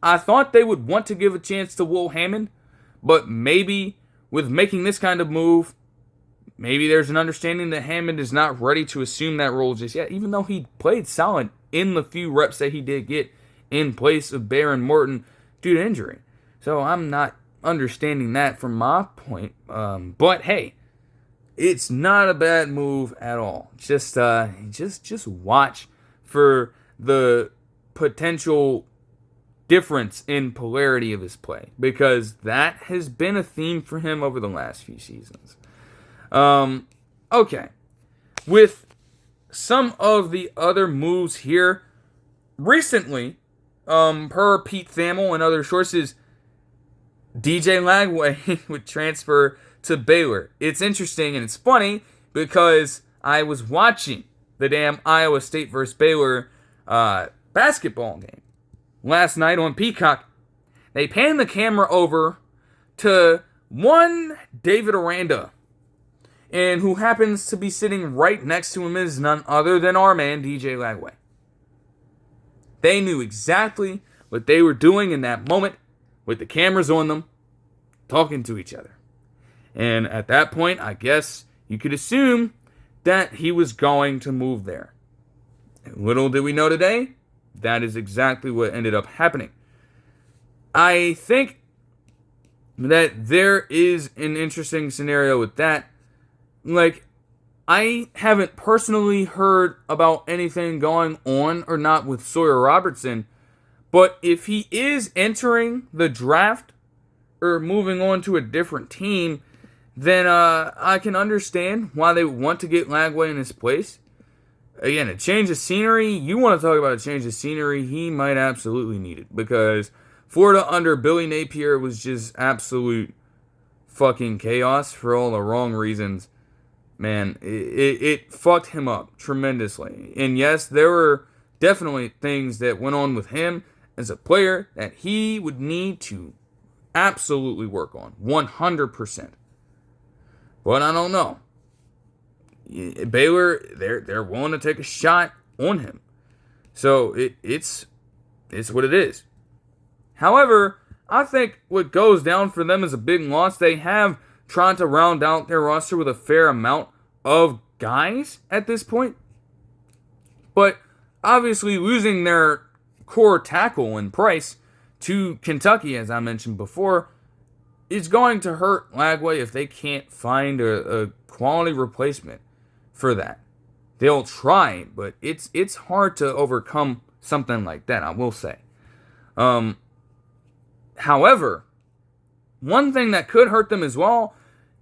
A: thought they would want to give a chance to Will Hammond, but maybe with making this kind of move, maybe there's an understanding that Hammond is not ready to assume that role just yet, even though he played solid in the few reps that he did get in place of Baron Morton due to injury. So I'm not understanding that from my point. But hey, it's not a bad move at all. Just watch for the potential difference in polarity of his play, because that has been a theme for him over the last few seasons. Okay. With some of the other moves here, recently, per Pete Thamel and other sources, DJ Lagway would transfer to Baylor. It's interesting and it's funny because I was watching the damn Iowa State versus Baylor basketball game last night on Peacock. They panned the camera over to one David Aranda, and who happens to be sitting right next to him is none other than our man, DJ Lagway. They knew exactly what they were doing in that moment with the cameras on them, talking to each other. And at that point, I guess you could assume that he was going to move there. And little did we know today, that is exactly what ended up happening. I think that there is an interesting scenario with that. Like, I haven't personally heard about anything going on or not with Sawyer Robertson, but if he is entering the draft or moving on to a different team, then I can understand why they want to get Lagway in his place. Again, a change of scenery. You want to talk about a change of scenery, he might absolutely need it. Because Florida under Billy Napier was just absolute fucking chaos for all the wrong reasons. Man, it fucked him up tremendously. And yes, there were definitely things that went on with him as a player that he would need to absolutely work on. 100%. But I don't know. Baylor, they're willing to take a shot on him. So it's what it is. However, I think what goes down for them is a big loss. They have tried to round out their roster with a fair amount of guys at this point. But obviously losing their core tackle in Price to Kentucky, as I mentioned before, is going to hurt Lagway if they can't find a quality replacement for that. They'll try, but it's hard to overcome something like that, I will say. However, one thing that could hurt them as well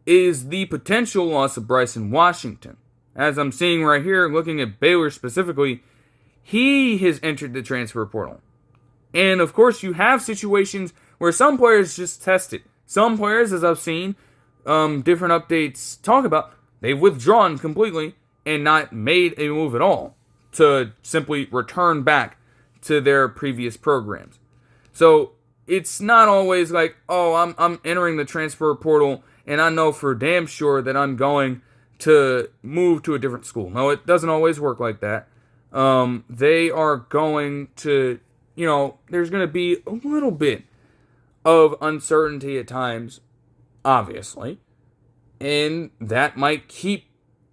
A: is the potential loss of Bryson Washington. As I'm seeing right here, looking at Baylor specifically, he has entered the transfer portal. And of course, you have situations where some players just test it. Some players, as I've seen different updates talk about, they've withdrawn completely and not made a move at all to simply return back to their previous programs. So it's not always like, oh, I'm entering the transfer portal and I know for damn sure that I'm going to move to a different school. No, it doesn't always work like that. They are going to, there's going to be a little bit of uncertainty at times, obviously. And that might keep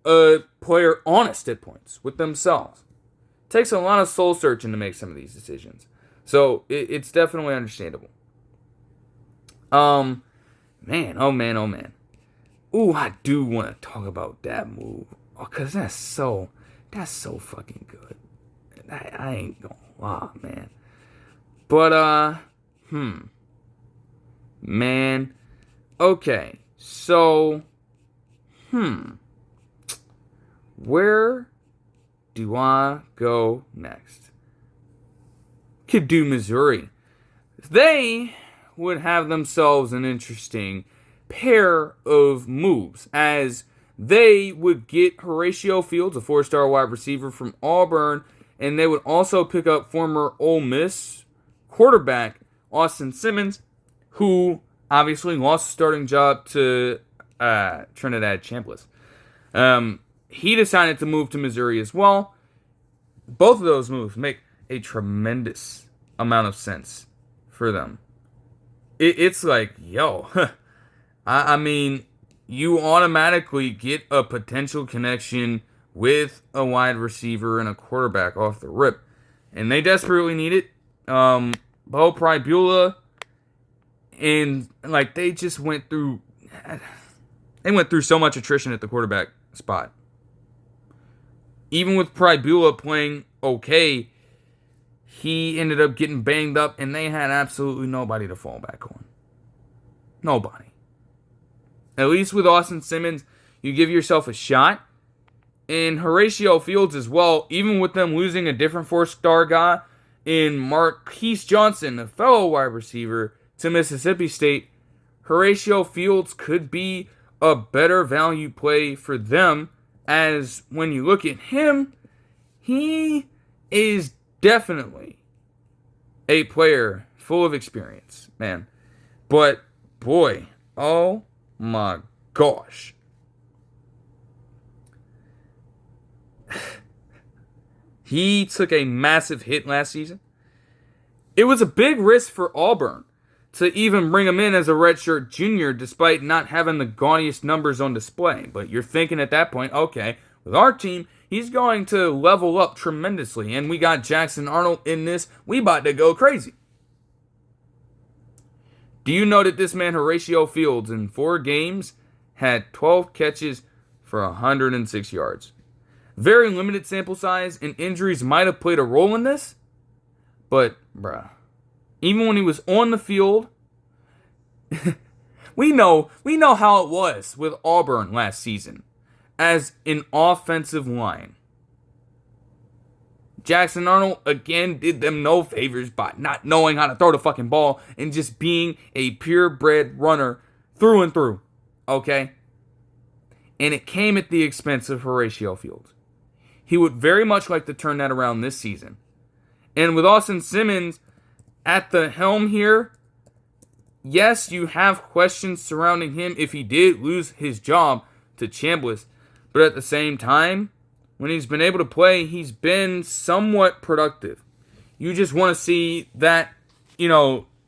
A: a player honest at points with themselves. It takes a lot of soul searching to make some of these decisions. So it's definitely understandable. Man, oh man. Ooh, I do want to talk about that move. Oh, cause that's so fucking good. I ain't gonna lie, man. But man. Okay, so where do I go next? Could do Missouri. They would have themselves an interesting pair of moves, as they would get Horatio Fields, a 4-star wide receiver from Auburn, and they would also pick up former Ole Miss quarterback Austin Simmons, who obviously lost the starting job to Trinidad Chambliss. He decided to move to Missouri as well. Both of those moves make a tremendous amount of sense for them. It's like, yo, I mean, you automatically get a potential connection with a wide receiver and a quarterback off the rip. And they desperately need it. Bo Pribula, and like they just went through so much attrition at the quarterback spot. Even with Pribula playing okay, he ended up getting banged up, and they had absolutely nobody to fall back on. Nobody. At least with Austin Simmons, you give yourself a shot. And Horatio Fields as well, even with them losing a different 4-star guy in Marquise Johnson, a fellow wide receiver, to Mississippi State, Horatio Fields could be a better value play for them, as when you look at him, he is definitely a player full of experience, man. But, boy, oh my gosh. He took a massive hit last season. It was a big risk for Auburn to even bring him in as a redshirt junior despite not having the gaudiest numbers on display. But you're thinking at that point, okay, with our team, he's going to level up tremendously. And we got Jackson Arnold in this. We about to go crazy. Do you know that this man, Horatio Fields, in 4 games, had 12 catches for 106 yards? Very limited sample size, and injuries might have played a role in this. But, bruh, even when he was on the field, We know how it was with Auburn last season as an offensive line. Jackson Arnold, again, did them no favors by not knowing how to throw the fucking ball and just being a purebred runner through and through. Okay? And it came at the expense of Horatio Fields. He would very much like to turn that around this season. And with Austin Simmons at the helm here, yes, you have questions surrounding him if he did lose his job to Chambliss. But at the same time, when he's been able to play, he's been somewhat productive. You just want to see that,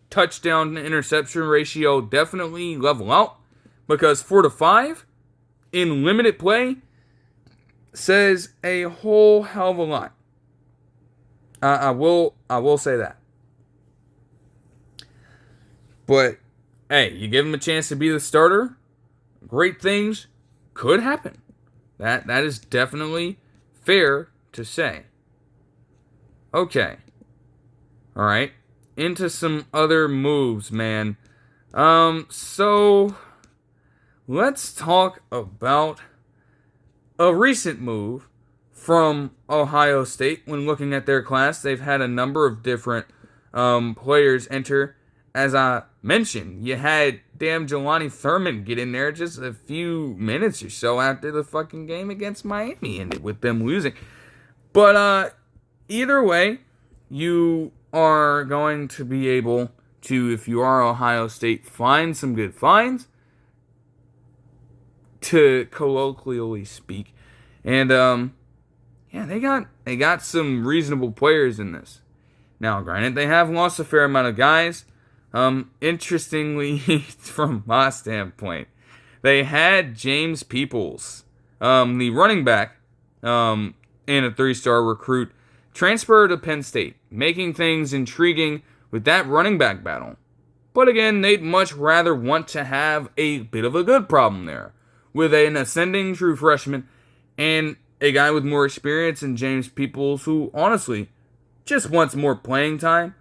A: touchdown to interception ratio definitely level out. Because 4-5 in limited play says a whole hell of a lot. I will say that. But, hey, you give him a chance to be the starter, great things could happen. That is definitely fair to say. Okay. Alright. Into some other moves, man. So let's talk about a recent move from Ohio State. When looking at their class, they've had a number of different players enter. As I mentioned, you had damn Jelani Thurman get in there just a few minutes or so after the fucking game against Miami ended with them losing. But either way, you are going to be able to, if you are Ohio State, find some good finds, to colloquially speak. And they got some reasonable players in this. Now, granted, they have lost a fair amount of guys. Interestingly, from my standpoint, they had James Peoples, the running back, and a 3-star recruit, transfer to Penn State, making things intriguing with that running back battle. But again, they'd much rather want to have a bit of a good problem there, with an ascending true freshman and a guy with more experience in James Peoples, who honestly just wants more playing time.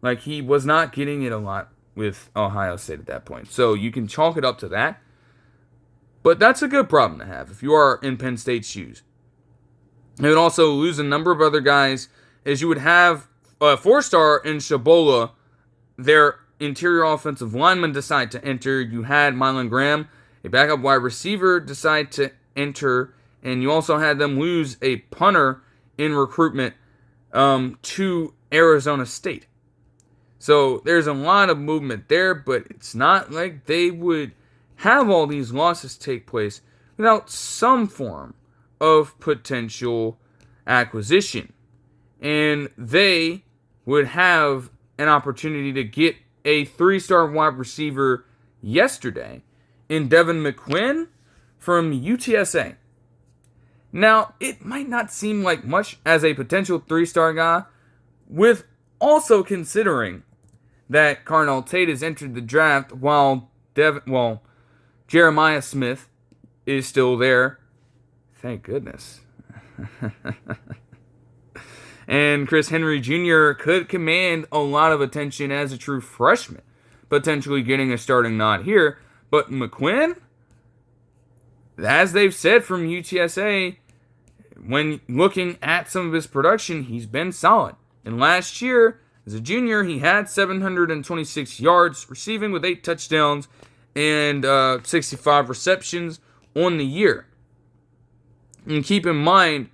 A: Like, he was not getting it a lot with Ohio State at that point. So you can chalk it up to that. But that's a good problem to have if you are in Penn State's shoes. You would also lose a number of other guys, as you would have a 4-star in Shabola, their interior offensive lineman, decide to enter. You had Mylan Graham, a backup wide receiver, decide to enter. And you also had them lose a punter in recruitment to Arizona State. So there's a lot of movement there, but it's not like they would have all these losses take place without some form of potential acquisition. And they would have an opportunity to get a 3-star wide receiver yesterday in Devin McQuinn from UTSA. Now, it might not seem like much as a potential 3-star guy, with also considering that Carnell Tate has entered the draft while Jeremiah Smith is still there. Thank goodness. And Chris Henry Jr. could command a lot of attention as a true freshman, potentially getting a starting nod here. But McQuinn, as they've said from UTSA, when looking at some of his production, he's been solid. And last year, as a junior, he had 726 yards receiving with 8 touchdowns and 65 receptions on the year. And keep in mind,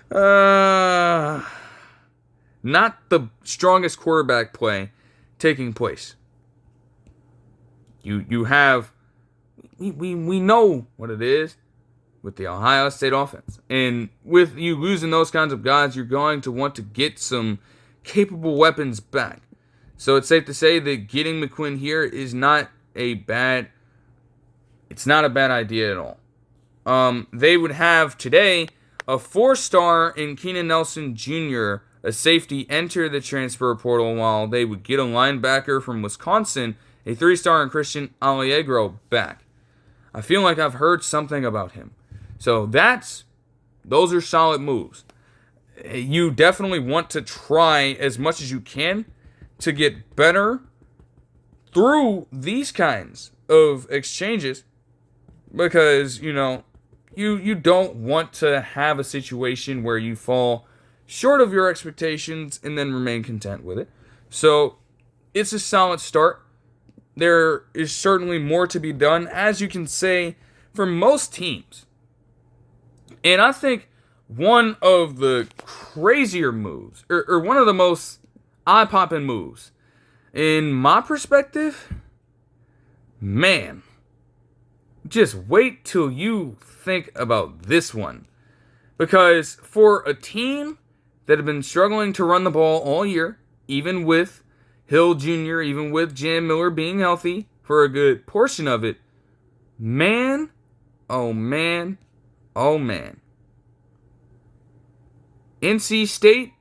A: not the strongest quarterback play taking place. You have, we know what it is with the Ohio State offense. And with you losing those kinds of guys, you're going to want to get some capable weapons back. So it's safe to say that getting McQuinn here is not a bad idea at all. They would have today a 4-star in Keenan Nelson Jr., a safety, enter the transfer portal, while they would get a linebacker from Wisconsin, a 3-star in Christian Allegro, back. I feel like I've heard something about him. So those are solid moves. you definitely want to try as much as you can to get better through these kinds of exchanges, because, you don't want to have a situation where you fall short of your expectations and then remain content with it. So it's a solid start. There is certainly more to be done, as you can say, for most teams. And I think one of the crazier moves, or one of the most eye-popping moves, in my perspective, man, just wait till you think about this one. Because for a team that have been struggling to run the ball all year, even with Hill Jr., even with Jam Miller being healthy for a good portion of it, man, oh man, oh man. NC State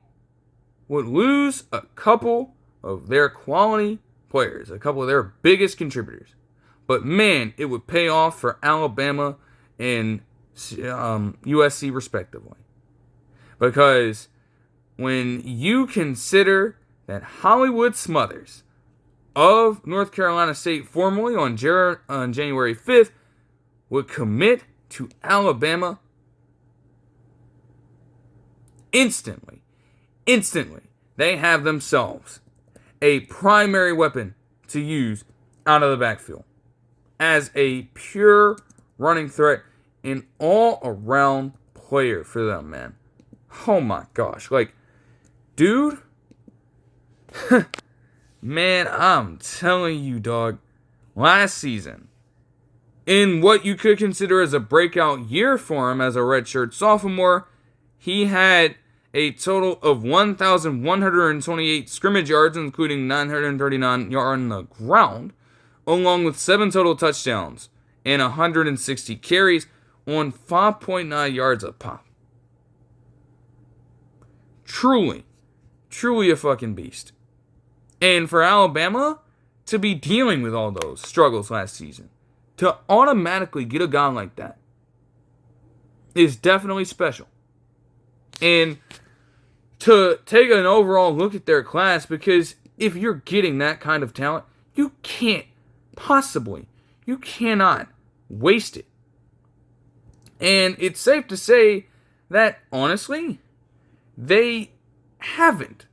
A: would lose a couple of their quality players, a couple of their biggest contributors. But man, it would pay off for Alabama and USC respectively. Because when you consider that Hollywood Smothers of North Carolina State, formerly on January 5th, would commit to Alabama, instantly, they have themselves a primary weapon to use out of the backfield as a pure running threat and all-around player for them, man. Oh my gosh. Dude, man, I'm telling you, dog, last season, in what you could consider as a breakout year for him as a redshirt sophomore, he had a total of 1,128 scrimmage yards, including 939 yards on the ground, along with 7 total touchdowns and 160 carries on 5.9 yards a pop. Truly a fucking beast. And for Alabama to be dealing with all those struggles last season, to automatically get a guy like that is definitely special. And to take an overall look at their class, because if you're getting that kind of talent, you cannot waste it. And it's safe to say that, honestly, they haven't.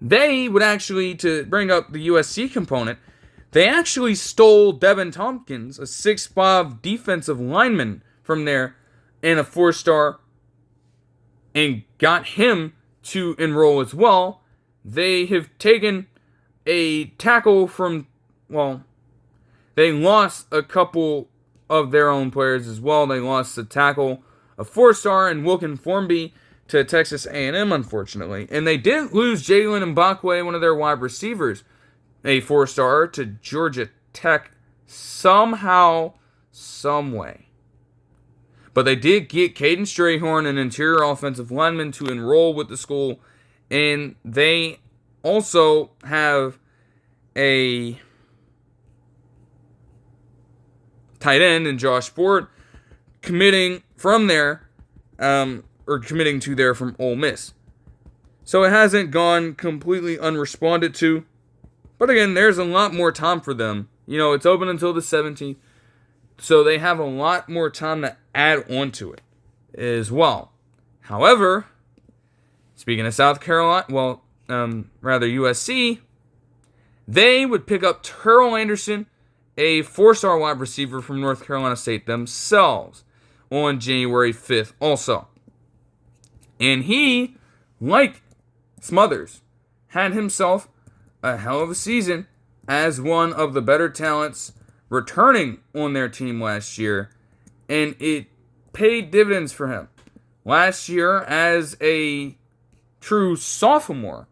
A: They would actually, to bring up the USC component, they actually stole Devin Tompkins, a 6'5" defensive lineman from there, and a 4-star, and got him to enroll as well. They have taken a tackle from, they lost a couple of their own players as well. They lost a tackle, a 4-star, and Wilkin Formby to Texas A&M, unfortunately. And they did lose Jalen Mbakwe, one of their wide receivers, a 4-star, to Georgia Tech somehow, some way. But they did get Caden Strayhorn, an interior offensive lineman, to enroll with the school. And they also have a tight end in Josh Ford committing from there, committing to there from Ole Miss. So it hasn't gone completely unresponded to. But again, there's a lot more time for them. It's open until the 17th. So they have a lot more time to add on to it as well. However, speaking of South Carolina, USC, they would pick up Terrell Anderson, a 4-star wide receiver from North Carolina State themselves, on January 5th also. And he, like Smothers, had himself a hell of a season as one of the better talents returning on their team last year, and it paid dividends for him. Last year, as a true sophomore,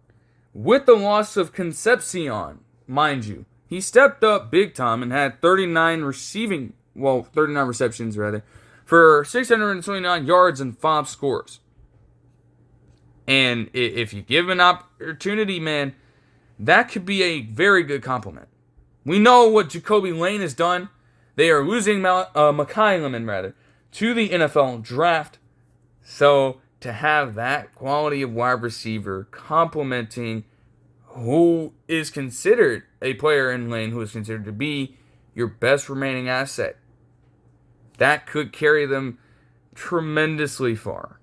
A: with the loss of Concepcion, mind you, he stepped up big time and had 39 receptions, for 629 yards and 5 scores. And if you give an opportunity, man, that could be a very good compliment. We know what Jacoby Lane has done. They are losing Makai Lemon, to the NFL draft. So to have that quality of wide receiver complementing who is considered a player in lane who is considered to be your best remaining asset. That could carry them tremendously far.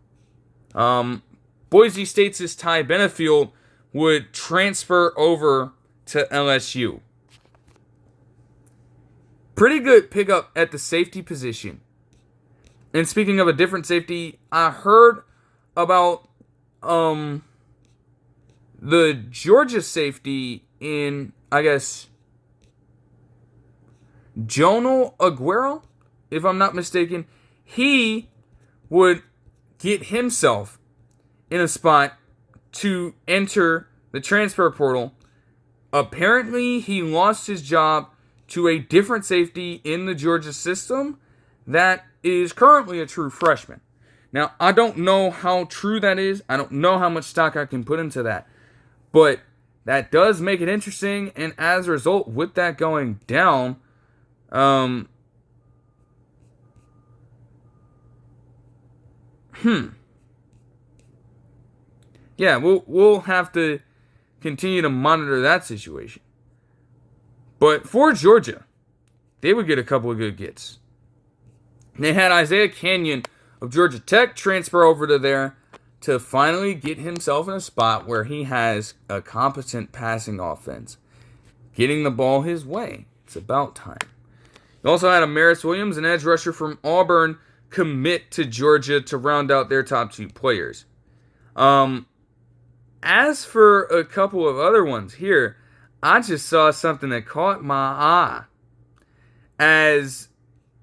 A: Boise State's Ty Benefield would transfer over to LSU. Pretty good pickup at the safety position. And speaking of a different safety, I heard about the Georgia safety in, I guess, Jonal Aguero, if I'm not mistaken. He would get himself in a spot to enter the transfer portal. Apparently, he lost his job to a different safety in the Georgia system that is currently a true freshman. Now, I don't know how true that is. I don't know how much stock I can put into that. But that does make it interesting. And as a result, with that going down, yeah, we'll have to continue to monitor that situation. But for Georgia, they would get a couple of good gets. They had Isaiah Canyon of Georgia Tech transfer over to there to finally get himself in a spot where he has a competent passing offense, getting the ball his way. It's about time. You also had Amaris Williams, an edge rusher from Auburn, commit to Georgia to round out their top two players. As for a couple of other ones here, I just saw something that caught my eye. As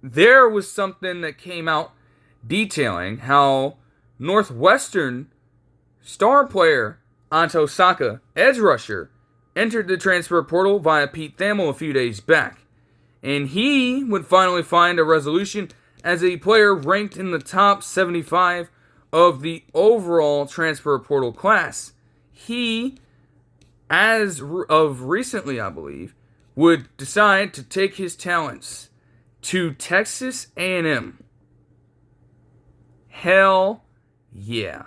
A: there was something that came out detailing how Northwestern star player Anto Saka, edge rusher, entered the transfer portal via Pete Thamel a few days back. And he would finally find a resolution as a player ranked in the top 75 of the overall transfer portal class. He, as of recently, I believe, would decide to take his talents to Texas A&M. Hell yeah.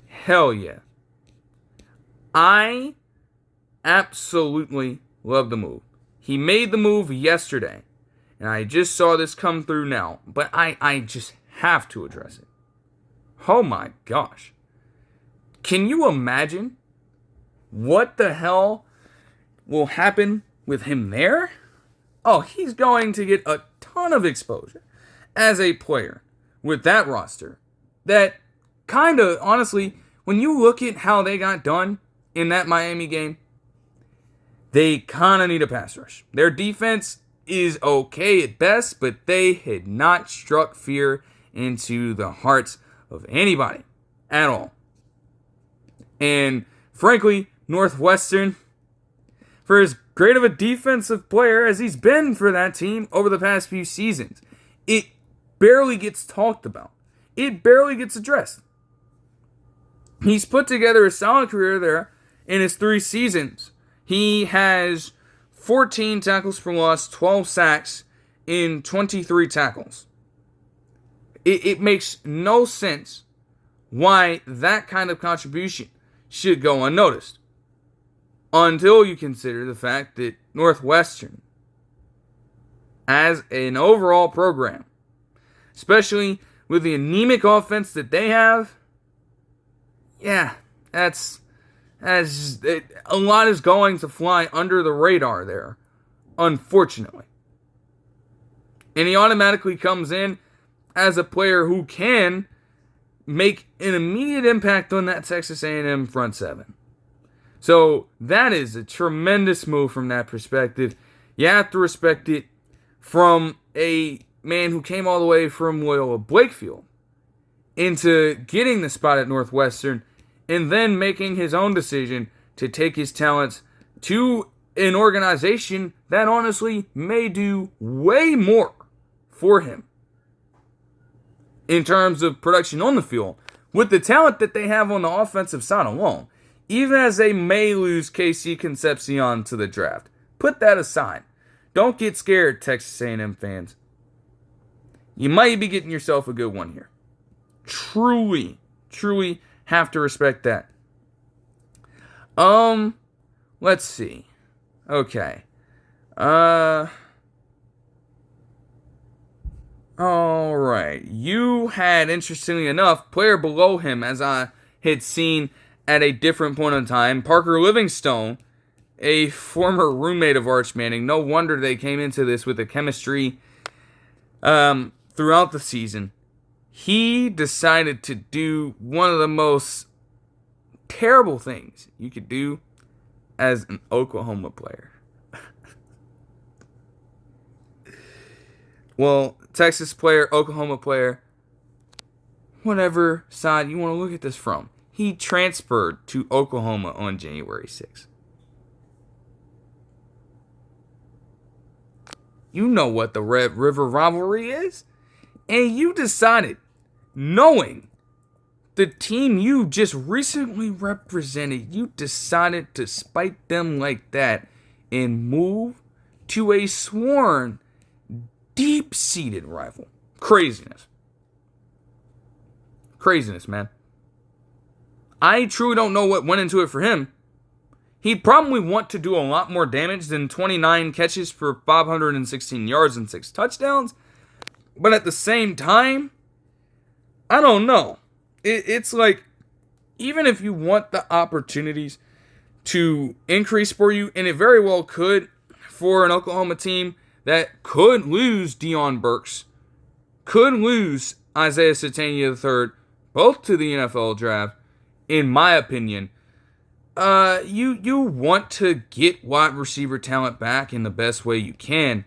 A: Hell yeah. I absolutely love the move. He made the move yesterday, and I just saw this come through now, but I just have to address it. Oh my gosh. Can you imagine what the hell will happen with him there? Oh, he's going to get a ton of exposure as a player with that roster. That kind of, honestly, when you look at how they got done in that Miami game, they kind of need a pass rush. Their defense is okay at best, but they had not struck fear into the hearts of anybody at all. And frankly, Northwestern, for as great of a defensive player as he's been for that team over the past few seasons, it barely gets talked about. It barely gets addressed. He's put together a solid career there in his 3 seasons. He has 14 tackles for loss, 12 sacks in 23 tackles. It makes no sense why that kind of contribution should go unnoticed, until you consider the fact that Northwestern, as an overall program, especially with the anemic offense that they have, yeah, that's a lot is going to fly under the radar there, unfortunately. And he automatically comes in as a player who can make an immediate impact on that Texas A&M front seven. So that is a tremendous move from that perspective. You have to respect it from a man who came all the way from Loyola Blakefield into getting the spot at Northwestern and then making his own decision to take his talents to an organization that honestly may do way more for him in terms of production on the field with the talent that they have on the offensive side alone. Even as they may lose KC Concepcion to the draft. Put that aside. Don't get scared, Texas A&M fans. You might be getting yourself a good one here. Truly have to respect that. Let's see. Okay. Alright. You had, interestingly enough, player below him, as I had seen at a different point in time, Parker Livingstone, a former roommate of Arch Manning. No wonder they came into this with a chemistry throughout the season. He decided to do one of the most terrible things you could do as an Oklahoma player. Well, Texas player, Oklahoma player, whatever side you want to look at this from, he transferred to Oklahoma on January 6th. You know what the Red River rivalry is. And you decided, knowing the team you just recently represented, you decided to spite them like that and move to a sworn, deep-seated rival. Craziness. Craziness, man. I truly don't know what went into it for him. He'd probably want to do a lot more damage than 29 catches for 516 yards and 6 touchdowns. But at the same time, I don't know. It's like, even if you want the opportunities to increase for you, and it very well could for an Oklahoma team that could lose Deion Burks, could lose Isaiah Satania III, both to the NFL draft, in my opinion, you want to get wide receiver talent back in the best way you can.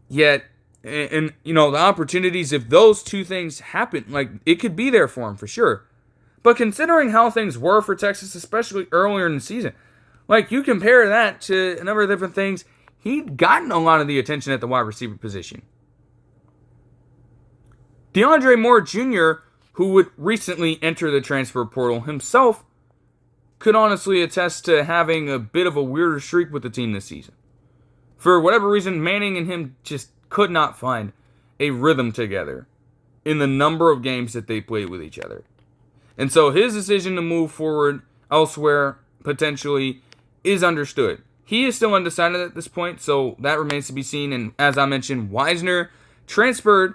A: Yet, and you know, the opportunities, if those two things happen, like, it could be there for him for sure. But considering how things were for Texas, especially earlier in the season, like, you compare that to a number of different things, he'd gotten a lot of the attention at the wide receiver position. DeAndre Moore Jr., who would recently enter the transfer portal himself, could honestly attest to having a bit of a weirder streak with the team this season. For whatever reason, Manning and him just could not find a rhythm together in the number of games that they played with each other. And so his decision to move forward elsewhere, potentially, is understood. He is still undecided at this point, so that remains to be seen. And as I mentioned, Wisner transferred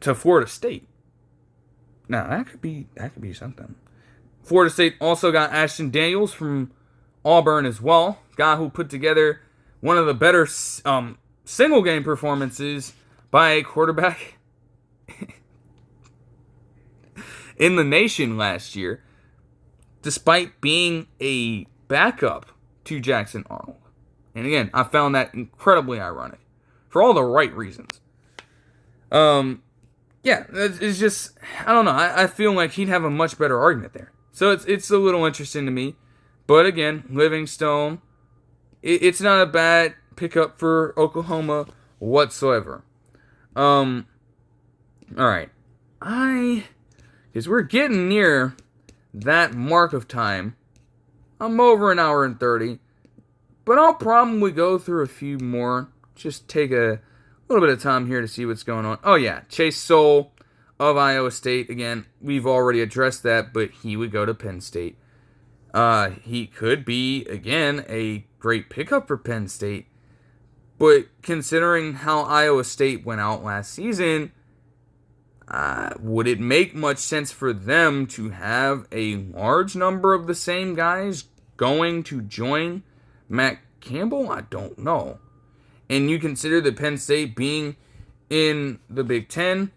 A: to Florida State. Now, that could be something. Florida State also got Ashton Daniels from Auburn as well. Guy who put together one of the better single game performances by a quarterback in the nation last year, despite being a backup to Jackson Arnold. And again, I found that incredibly ironic for all the right reasons. Yeah, it's just, I don't know. I feel like he'd have a much better argument there. So it's a little interesting to me. But again, Livingstone, it's not a bad pickup for Oklahoma whatsoever. All right. Because we're getting near that mark of time. I'm over an hour and 30. But I'll probably go through a few more. Just take a little bit of time here to see what's going on. Oh, yeah. Chase Soule of Iowa State. Again, we've already addressed that, but he would go to Penn State. He could be, again, a great pickup for Penn State. But considering how Iowa State went out last season, would it make much sense for them to have a large number of the same guys going to join Matt Campbell? I don't know. And you consider the Penn State being in the Big Ten.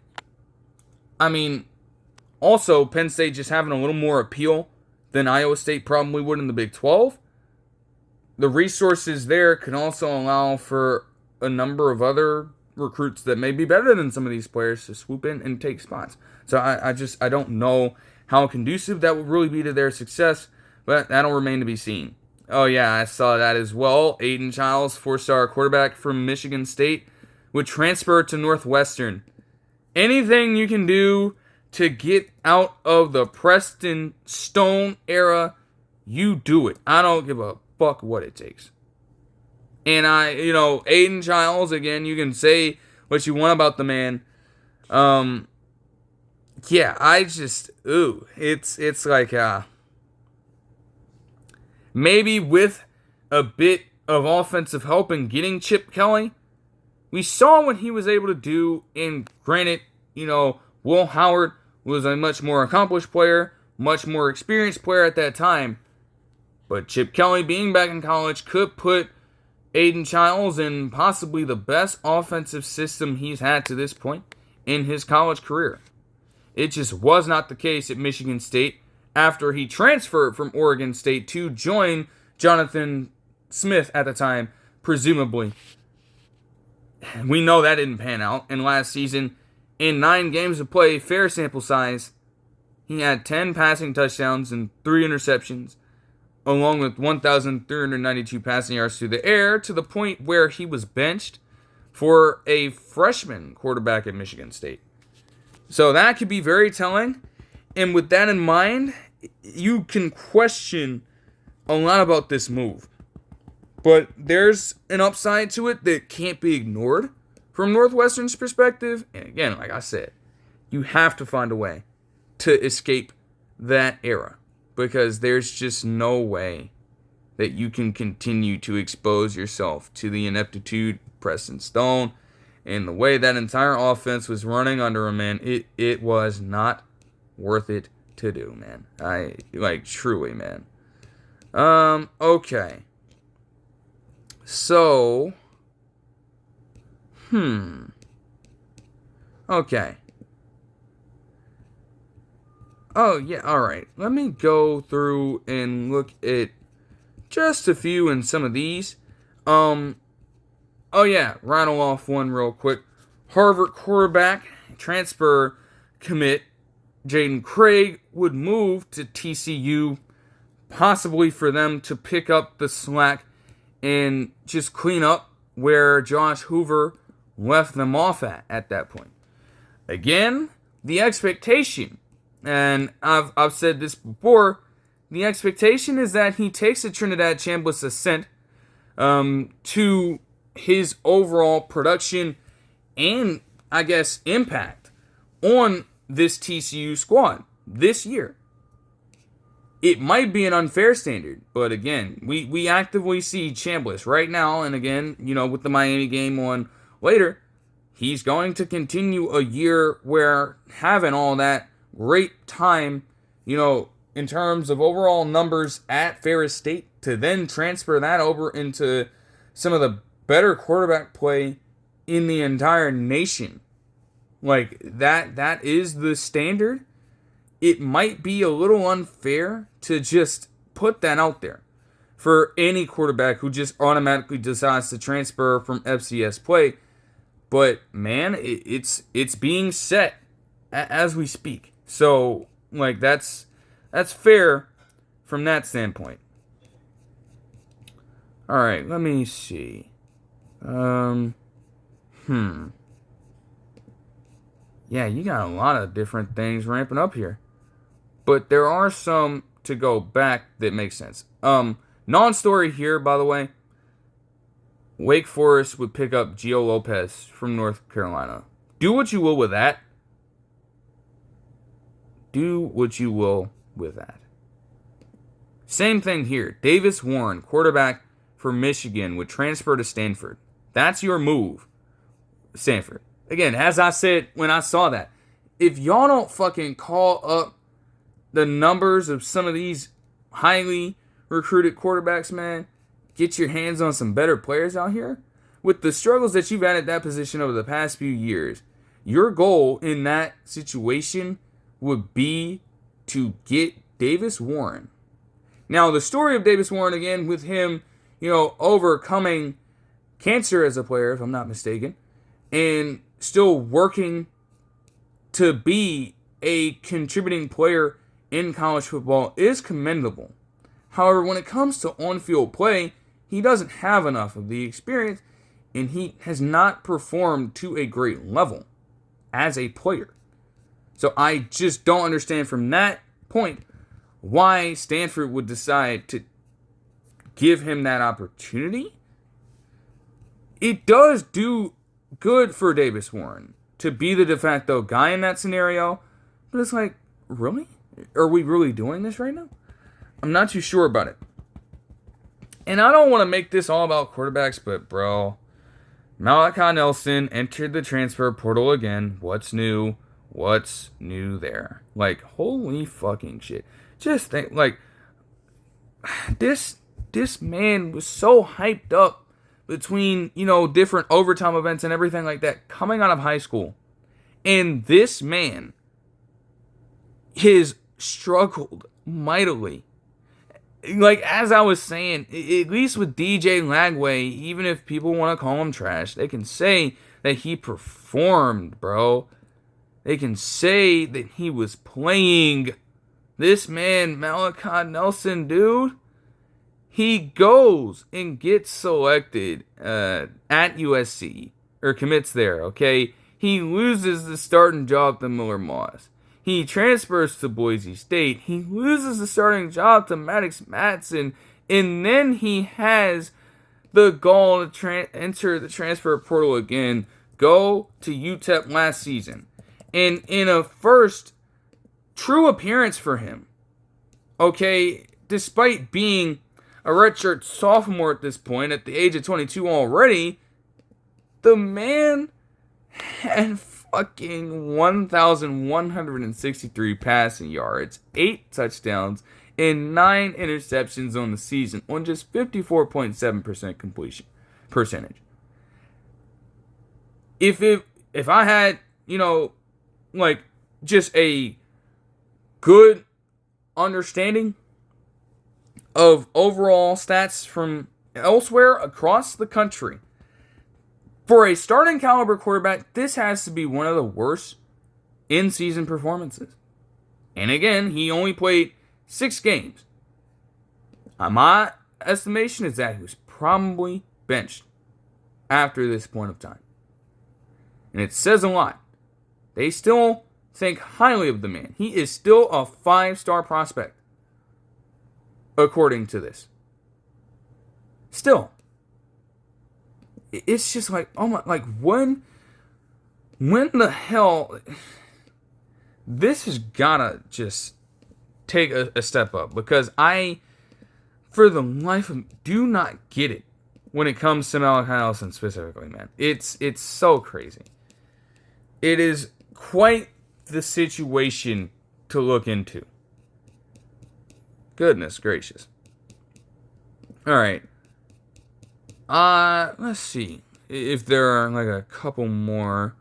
A: I mean, also Penn State just having a little more appeal than Iowa State probably would in the Big 12. The resources there can also allow for a number of other recruits that may be better than some of these players to swoop in and take spots. So I don't know how conducive that would really be to their success, but that'll remain to be seen. Oh yeah, I saw that as well. Aiden Chiles, 4-star quarterback from Michigan State, would transfer to Northwestern. Anything you can do to get out of the Preston Stone era, you do it. I don't give a fuck what it takes. And Aiden Chiles, again, you can say what you want about the man. yeah, I just, it's like, maybe with a bit of offensive help in getting Chip Kelly, we saw what he was able to do. And granted, Will Howard was a much more accomplished player, much more experienced player at that time. But Chip Kelly, being back in college, could put Aiden Chiles in possibly the best offensive system he's had to this point in his college career. It just was not the case at Michigan State after he transferred from Oregon State to join Jonathan Smith at the time, presumably. We know that didn't pan out. And last season, in 9 games of play, fair sample size, he had 10 passing touchdowns and 3 interceptions, along with 1,392 passing yards through the air, to the point where he was benched for a freshman quarterback at Michigan State. So that could be very telling. And with that in mind, you can question a lot about this move. But there's an upside to it that can't be ignored from Northwestern's perspective. And again, like I said, you have to find a way to escape that era, because there's just no way that you can continue to expose yourself to the ineptitude Preston Stone and the way that entire offense was running under him, man. It was not worth it to do, man. Truly, man. Okay. So, okay. Oh, yeah, alright. Let me go through and look at just a few in some of these. Oh, yeah, rattle off one real quick. Harvard quarterback, transfer commit, Jaden Craig would move to TCU, possibly for them to pick up the slack and just clean up where Josh Hoover left them off at that point. Again, the expectation, and I've said this before, the expectation is that he takes a Trinidad Chambliss ascent to his overall production and, I guess, impact on this TCU squad this year. It might be an unfair standard, but again, we actively see Chambliss right now, and again, with the Miami game on later, he's going to continue a year where having all that great time, in terms of overall numbers at Ferris State, to then transfer that over into some of the better quarterback play in the entire nation. Like, that is the standard. It might be a little unfair to just put that out there for any quarterback who just automatically decides to transfer from FCS play. But, man, it's being set as we speak. So, that's fair from that standpoint. All right, let me see. Yeah, you got a lot of different things ramping up here. But there are some to go back that make sense. Non-story here, by the way. Wake Forest would pick up Gio Lopez from North Carolina. Do what you will with that. Do what you will with that. Same thing here. Davis Warren, quarterback for Michigan, would transfer to Stanford. That's your move, Stanford. Again, as I said when I saw that, if y'all don't fucking call up the numbers of some of these highly recruited quarterbacks, man, get your hands on some better players out here. With the struggles that you've had at that position over the past few years, your goal in that situation would be to get Davis Warren. Now, the story of Davis Warren, again, with him, overcoming cancer as a player, if I'm not mistaken, and still working to be a contributing player in college football is commendable. However, when it comes to on-field play, he doesn't have enough of the experience, and he has not performed to a great level as a player. So I just don't understand from that point why Stanford would decide to give him that opportunity. It does do good for Davis Warren to be the de facto guy in that scenario, But it's like, really? Are we really doing this right now? I'm not too sure about it. And I don't want to make this all about quarterbacks, but bro, Malachi Nelson entered the transfer portal again. What's new? What's new there? Like, holy fucking shit. Just think, like, this man was so hyped up between, different overtime events and everything like that coming out of high school. And this man has struggled mightily. Like, as I was saying, at least with DJ Lagway, even if people want to call him trash, they can say that he performed, bro. They can say that he was playing. This man, Malachi Nelson, dude, he goes and gets selected at USC, or commits there, okay? He loses the starting job to Miller Moss. He transfers to Boise State. He loses the starting job to Maddox Matson. And then he has the gall to enter the transfer portal again, go to UTEP last season. And in a first true appearance for him, okay, despite being a redshirt sophomore at this point, at the age of 22 already, the man had fucking 1,163 passing yards, 8 touchdowns, and 9 interceptions on the season on just 54.7% completion percentage. If I had, like, just a good understanding of overall stats from elsewhere across the country, for a starting caliber quarterback, this has to be one of the worst in-season performances. And again, he only played 6 games. My estimation is that he was probably benched after this point of time. And it says a lot. They still think highly of the man. He is still a 5-star prospect, according to this. Still. It's just like, oh my, like, when the hell, this has gotta just take a step up, because I, for the life of me, do not get it when it comes to Malachi Nelson specifically, man. It's so crazy. It is quite the situation to look into. Goodness gracious. Alright. Let's see if there are like a couple more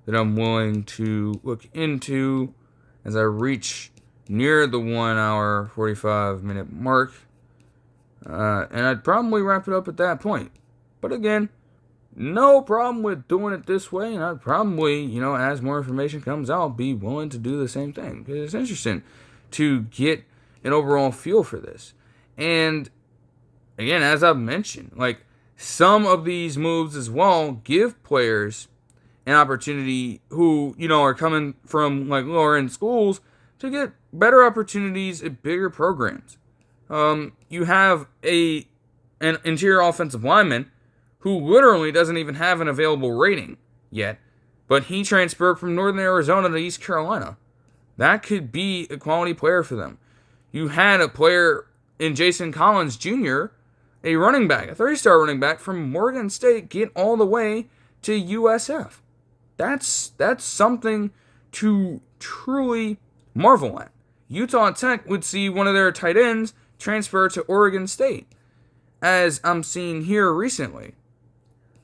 A: that I'm willing to look into as I reach near the 1 hour 45 minute mark. And I'd probably wrap it up at that point. But again, no problem with doing it this way, and I'd probably, as more information comes out, be willing to do the same thing, because it's interesting to get an overall feel for this. And again, as I've mentioned, like, some of these moves as well give players an opportunity who, are coming from like lower end schools to get better opportunities at bigger programs. You have an interior offensive lineman who literally doesn't even have an available rating yet, but he transferred from Northern Arizona to East Carolina. That could be a quality player for them. You had a player in Jason Collins Jr., a running back, a 3-star running back from Morgan State, get all the way to USF. That's something to truly marvel at. Utah Tech would see one of their tight ends transfer to Oregon State, as I'm seeing here recently.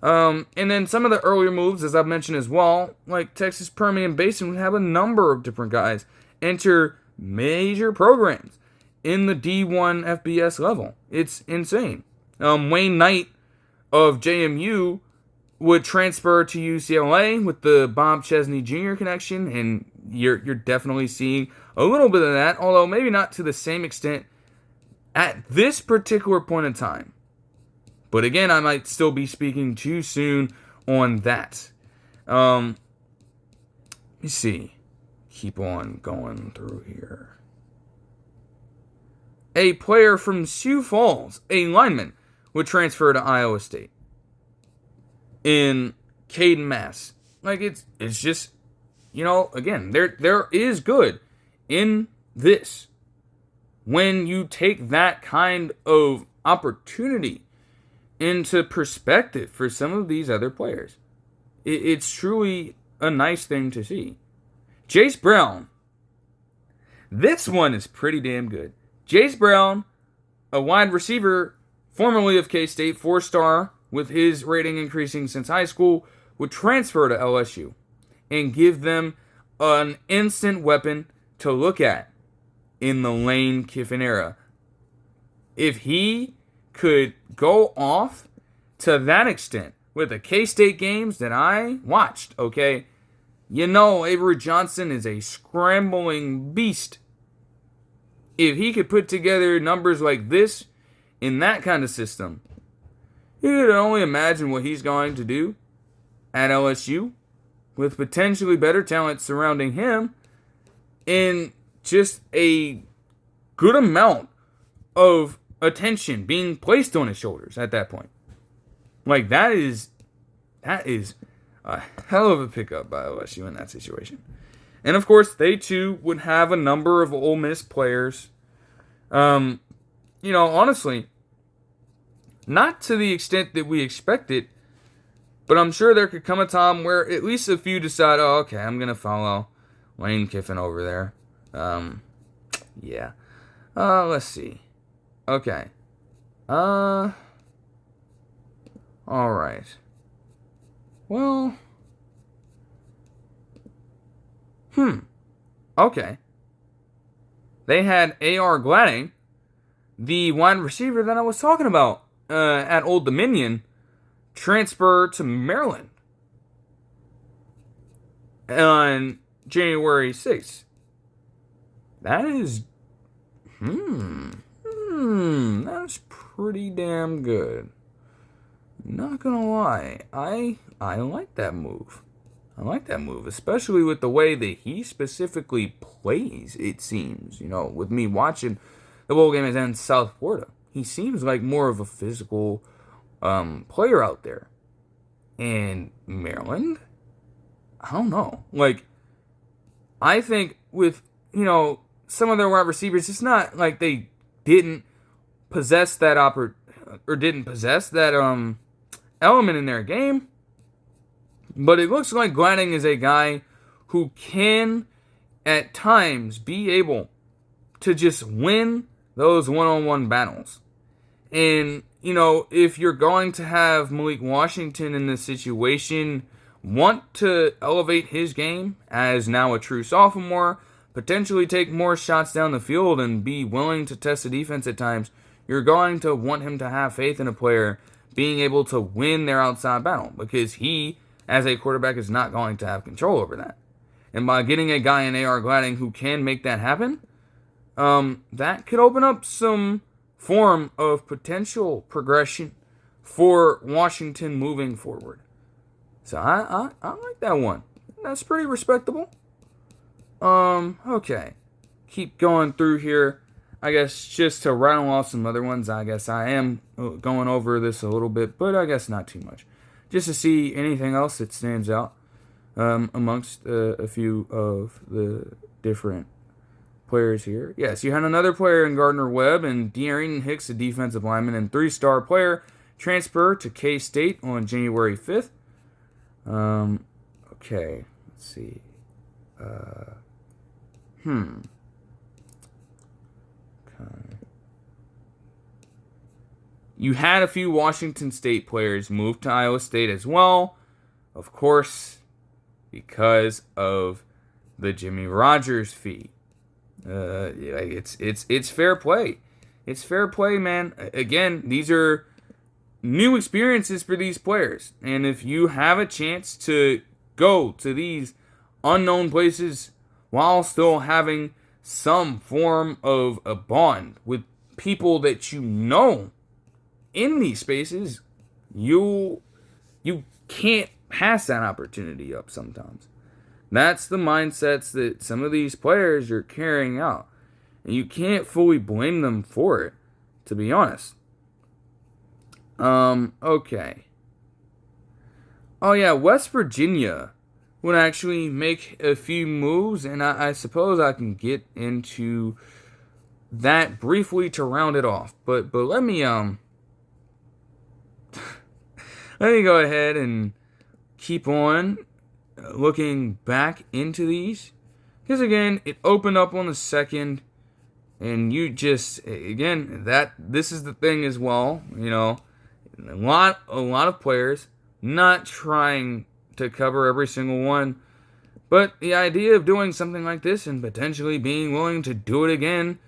A: And then some of the earlier moves, as I've mentioned as well, like Texas-Permian Basin would have a number of different guys enter major programs in the D1 FBS level. It's insane. Wayne Knight of JMU would transfer to UCLA with the Bob Chesney Jr. connection, and you're definitely seeing a little bit of that, although maybe not to the same extent at this particular point in time. But again, I might still be speaking too soon on that. Let me see. Keep on going through here. A player from Sioux Falls, a lineman, would transfer to Iowa State. In Caden Mass. Like, it's just again, there is good in this when you take that kind of opportunity into perspective for some of these other players. It's truly a nice thing to see. Jace Brown. This one is pretty damn good. Jace Brown, a wide receiver, formerly of K-State, 4-star, with his rating increasing since high school, would transfer to LSU and give them an instant weapon to look at in the Lane Kiffin era. If he could go off to that extent with the K-State games that I watched, okay, Avery Johnson is a scrambling beast. If he could put together numbers like this in that kind of system, you could only imagine what he's going to do at LSU with potentially better talent surrounding him and just a good amount of attention being placed on his shoulders at that point. Like, that is a hell of a pickup by LSU in that situation. And, of course, they, too, would have a number of Ole Miss players. Honestly, not to the extent that we expected, but I'm sure there could come a time where at least a few decide, oh, okay, I'm going to follow Lane Kiffin over there. Yeah. Let's see. Okay. Alright. Well. Okay. They had A.R. Gladding, the wide receiver that I was talking about at Old Dominion, transfer to Maryland on January 6th. That is, that's pretty damn good. Not gonna lie, I like that move. I like that move, especially with the way that he specifically plays, it seems. With me watching the bowl game in South Florida, he seems like more of a physical player out there. And Maryland, I don't know. Like, I think with, some of their wide receivers, it's not like they didn't possess that element in their game. But it looks like Gladding is a guy who can, at times, be able to just win those one-on-one battles. And, if you're going to have Malik Washington in this situation want to elevate his game as now a true sophomore, potentially take more shots down the field and be willing to test the defense at times, you're going to want him to have faith in a player being able to win their outside battle, because he, as a quarterback, is not going to have control over that. And by getting a guy in A.R. Gladding who can make that happen, that could open up some form of potential progression for Washington moving forward. So I like that one. That's pretty respectable. Okay. Keep going through here. I guess just to rattle off some other ones, I guess I am going over this a little bit, but I guess not too much. Just to see anything else that stands out amongst a few of the different players here. Yes, you had another player in Gardner Webb and De'Aaron Hicks, a defensive lineman and 3-star player, transfer to K-State on January 5th. Okay, let's see. Okay. You had a few Washington State players move to Iowa State as well, of course, because of the Jimmy Rogers fee. It's fair play. It's fair play, man. Again, these are new experiences for these players, and if you have a chance to go to these unknown places while still having some form of a bond with people that you know in these spaces, you can't pass that opportunity up sometimes. That's the mindsets that some of these players are carrying out. And you can't fully blame them for it, to be honest. Okay. Oh yeah, West Virginia would actually make a few moves, and I suppose I can get into that briefly to round it off. But let me let me go ahead and keep on looking back into these, because again, it opened up on the 2nd, and you just, again, that this is the thing as well, a lot of players not trying to cover every single one, but the idea of doing something like this and potentially being willing to do it again,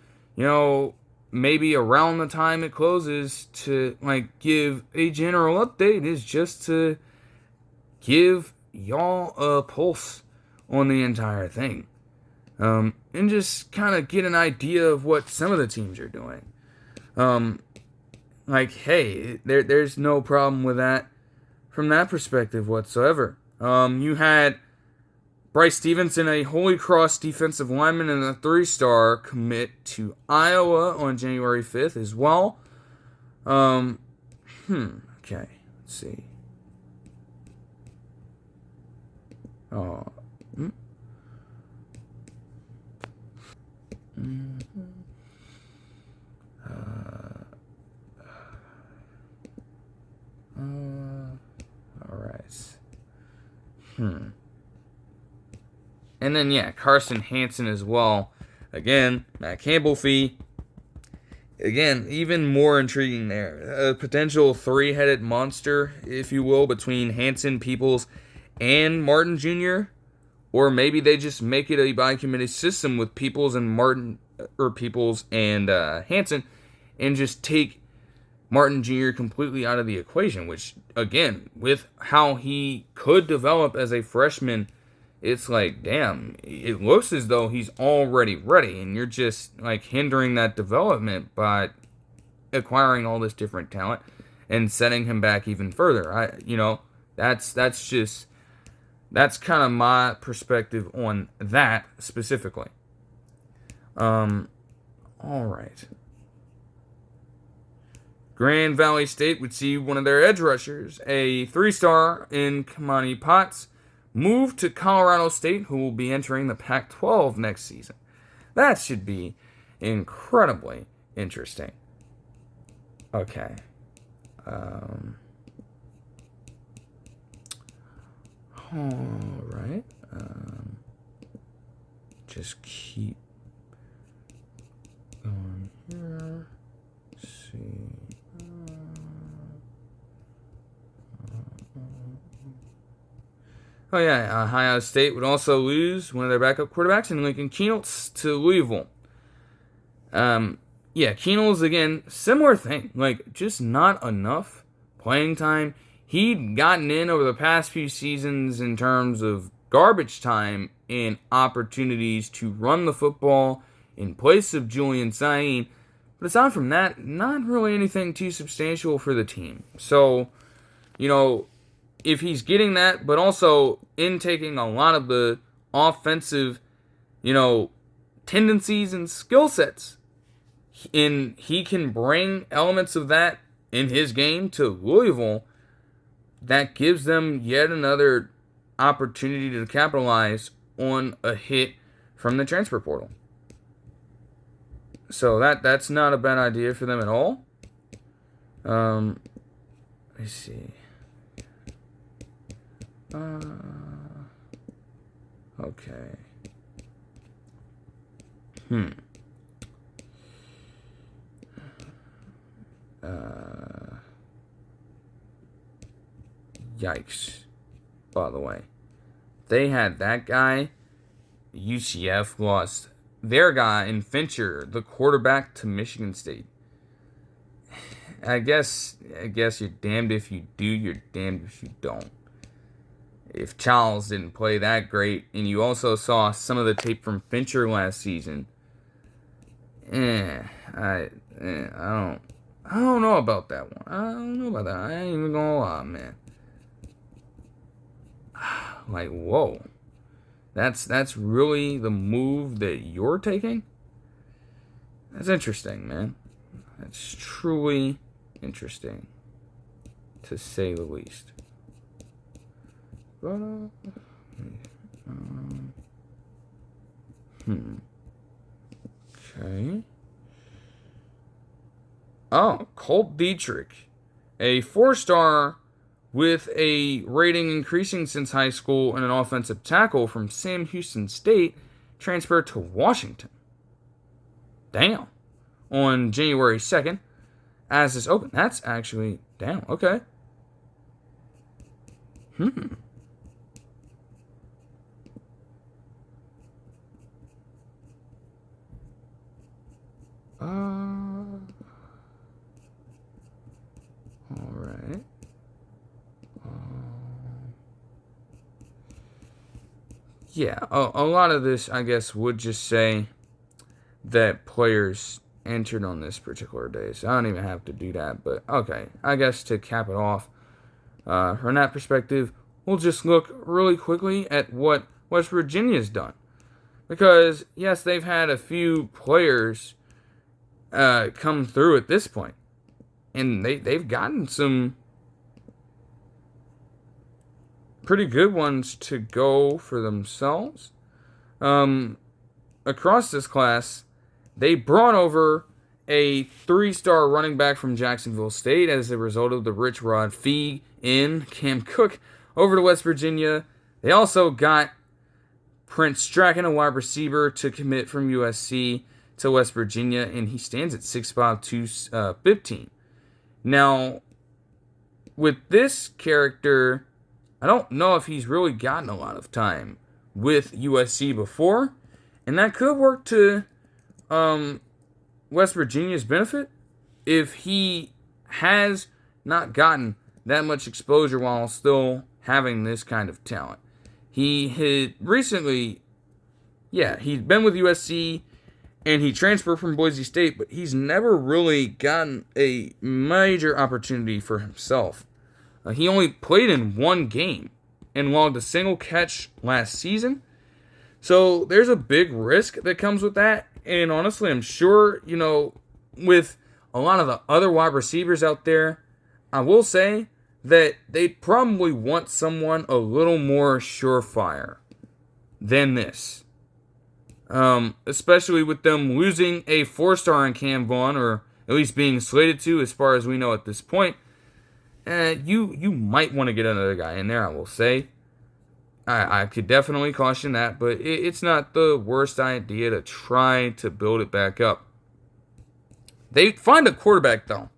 A: maybe around the time it closes, to give a general update, is just to give y'all a pulse on the entire thing, and just kind of get an idea of what some of the teams are doing. Hey, there's no problem with that from that perspective whatsoever. You had Bryce Stevenson, a Holy Cross defensive lineman and a 3-star, commit to Iowa on January 5th as well. Okay, let's see. All right. And then, Carson Hansen as well. Again, Matt Campbell fee. Again, even more intriguing there. A potential 3-headed monster, if you will, between Hansen, Peoples, and Martin Jr. Or maybe they just make it a by-committee system with Peoples and Hansen, and just take Martin Jr. completely out of the equation, which, again, with how he could develop as a freshman, it's damn, it looks as though he's already ready, and you're just, hindering that development by acquiring all this different talent and setting him back even further. That's kind of my perspective on that specifically. All right. Grand Valley State would see one of their edge rushers, a 3-star in Kamani Potts, move to Colorado State, who will be entering the Pac-12 next season. That should be incredibly interesting. Okay. All right. Just keep going here. Let's see. Ohio State would also lose one of their backup quarterbacks in Lincoln Kienholz to Louisville. Kienholz, again, similar thing. Just not enough playing time. He'd gotten in over the past few seasons in terms of garbage time and opportunities to run the football in place of Julian Sain. But aside from that, not really anything too substantial for the team. So, if he's getting that, but also intaking a lot of the offensive, tendencies and skill sets, and he can bring elements of that in his game to Louisville, that gives them yet another opportunity to capitalize on a hit from the transfer portal. So that's not a bad idea for them at all. Let me see. Okay. Yikes. By the way, they had that guy. UCF lost their guy in Fincher, the quarterback, to Michigan State. I guess you're damned if you do, you're damned if you don't. If Chiles didn't play that great, and you also saw some of the tape from Fincher last season, I don't know about that one. I don't know about that. I ain't even gonna lie, man. Whoa. That's really the move that you're taking? That's interesting, man. That's truly interesting, to say the least. But, Okay. Oh, Colt Dietrich, a 4-star with a rating increasing since high school and an offensive tackle from Sam Houston State, transferred to Washington. Damn. On January 2nd, as is open. That's actually, damn, okay. Alright. Yeah, a lot of this, I guess, would just say that players entered on this particular day. So I don't even have to do that. But, okay, I guess to cap it off, from that perspective, we'll just look really quickly at what West Virginia's done. Because, yes, they've had a few players come through at this point. And they've gotten some pretty good ones to go for themselves. Across this class, they brought over a 3-star running back from Jacksonville State as a result of the Rich Rod fee in Cam Cook over to West Virginia. They also got Prince Strachan, a wide receiver, to commit from USC to West Virginia, and he stands at 6'5", 215. Now, with this character, I don't know if he's really gotten a lot of time with USC before, and that could work to West Virginia's benefit if he has not gotten that much exposure while still having this kind of talent. He had recently, he'd been with USC, and he transferred from Boise State, but he's never really gotten a major opportunity for himself. He only played in one game and logged a single catch last season. So there's a big risk that comes with that. And honestly, I'm sure, with a lot of the other wide receivers out there, I will say that they'd probably want someone a little more surefire than this. Especially with them losing a 4-star in Cam Vaughn, or at least being slated to, as far as we know at this point. You might want to get another guy in there, I will say. I could definitely caution that, but it's not the worst idea to try to build it back up. They find a quarterback, though,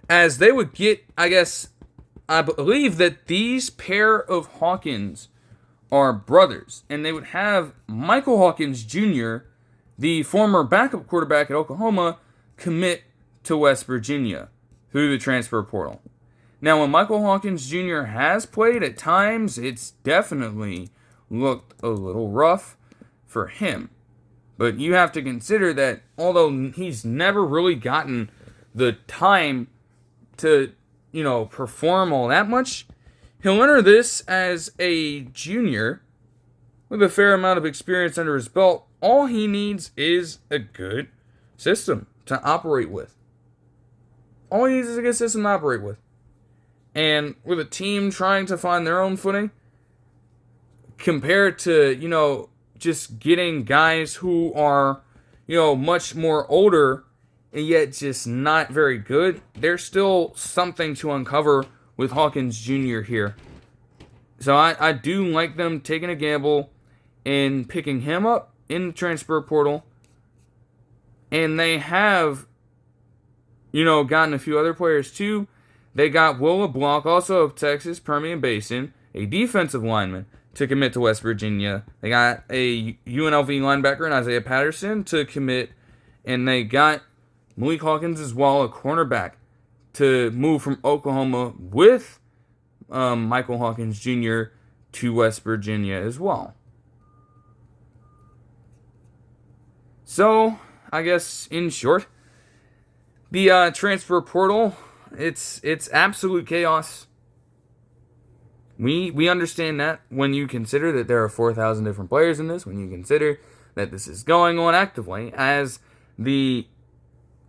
A: as they would get, I believe that these pair of Hawkins are brothers, and they would have Michael Hawkins Jr., the former backup quarterback at Oklahoma, commit to West Virginia through the transfer portal. Now, when Michael Hawkins Jr. has played at times, it's definitely looked a little rough for him. But you have to consider that although he's never really gotten the time to, perform all that much, he'll enter this as a junior with a fair amount of experience under his belt. All he needs is a good system to operate with. All he needs is a good system to operate with. And with a team trying to find their own footing, compared to, just getting guys who are, much more older and yet just not very good, there's still something to uncover with Hawkins Jr. here. So I do like them taking a gamble and picking him up in the transfer portal. And they have, gotten a few other players too. They got Loyola Blakefield, also of Texas-Permian Basin, a defensive lineman, to commit to West Virginia. They got a UNLV linebacker in Isaiah Patterson to commit. And they got Malik Hawkins as well, a cornerback, to move from Oklahoma with Michael Hawkins Jr. to West Virginia as well. So, I guess, in short, the transfer portal, it's absolute chaos. We understand that when you consider that there are 4,000 different players in this, when you consider that this is going on actively as the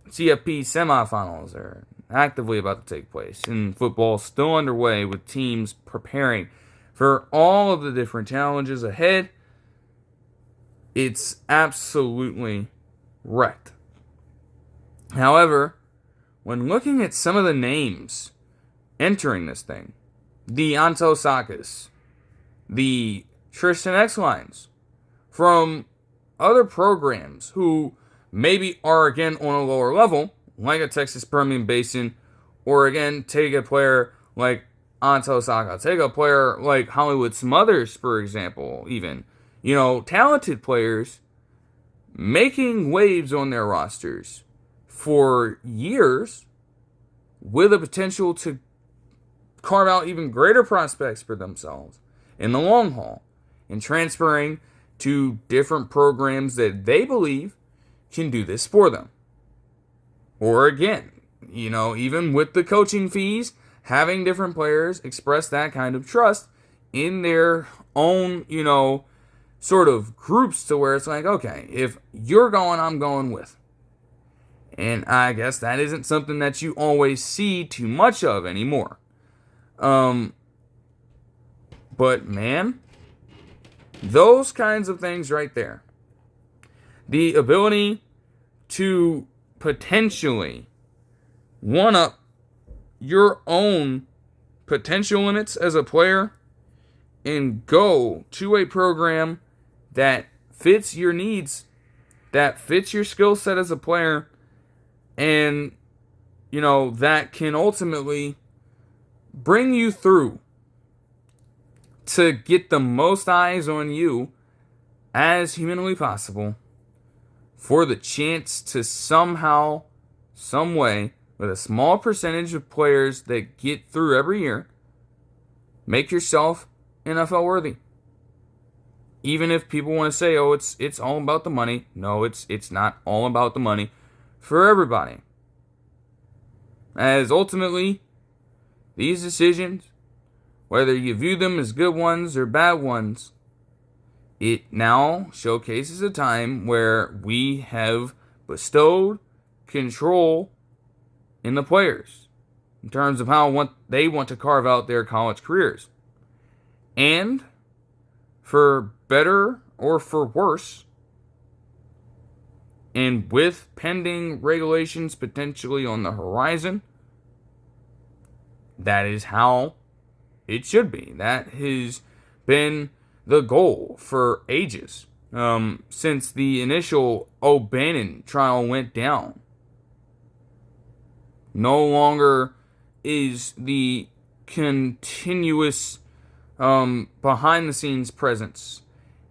A: CFP semifinals are actively about to take place, and football still underway with teams preparing for all of the different challenges ahead, it's absolutely wrecked. However, when looking at some of the names entering this thing, the Anto Sakas, the Tristan Exlines, from other programs who maybe are again on a lower level, like a Texas-Permian Basin, or again, take a player like Anto Saka, take a player like Hollywood Smothers, for example, even. Talented players making waves on their rosters for years with a potential to carve out even greater prospects for themselves in the long haul and transferring to different programs that they believe can do this for them. Or again, even with the coaching fees, having different players express that kind of trust in their own, sort of groups to where it's like, okay, if you're going, I'm going with. And I guess that isn't something that you always see too much of anymore. But man, those kinds of things right there. The ability to potentially one-up your own potential limits as a player and go to a program that fits your needs, that fits your skill set as a player, and, that can ultimately bring you through to get the most eyes on you as humanly possible for the chance to somehow, some way, with a small percentage of players that get through every year, make yourself NFL worthy. Even if people want to say, oh, it's all about the money. No, it's not all about the money for everybody. As ultimately, these decisions, whether you view them as good ones or bad ones, it now showcases a time where we have bestowed control in the players in terms of how they want to carve out their college careers. And for better or for worse, and with pending regulations potentially on the horizon, that is how it should be. That has been the goal for ages, since the initial O'Bannon trial went down. No longer is the continuous behind-the-scenes presence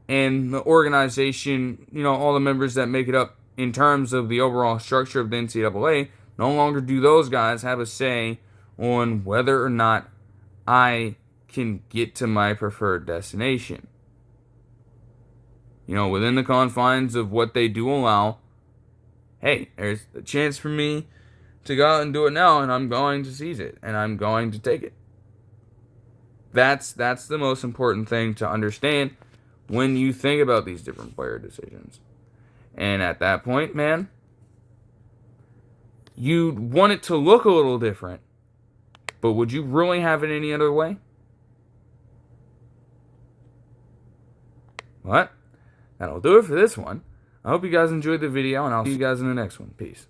A: and the organization, all the members that make it up in terms of the overall structure of the NCAA, no longer do those guys have a say on whether or not I can get to my preferred destination. Within the confines of what they do allow, hey, there's a chance for me to go out and do it now, and I'm going to seize it, and I'm going to take it. That's the most important thing to understand when you think about these different player decisions. And at that point, man, you'd want it to look a little different, but would you really have it any other way? What? That'll do it for this one. I hope you guys enjoyed the video, and I'll see you guys in the next one. Peace.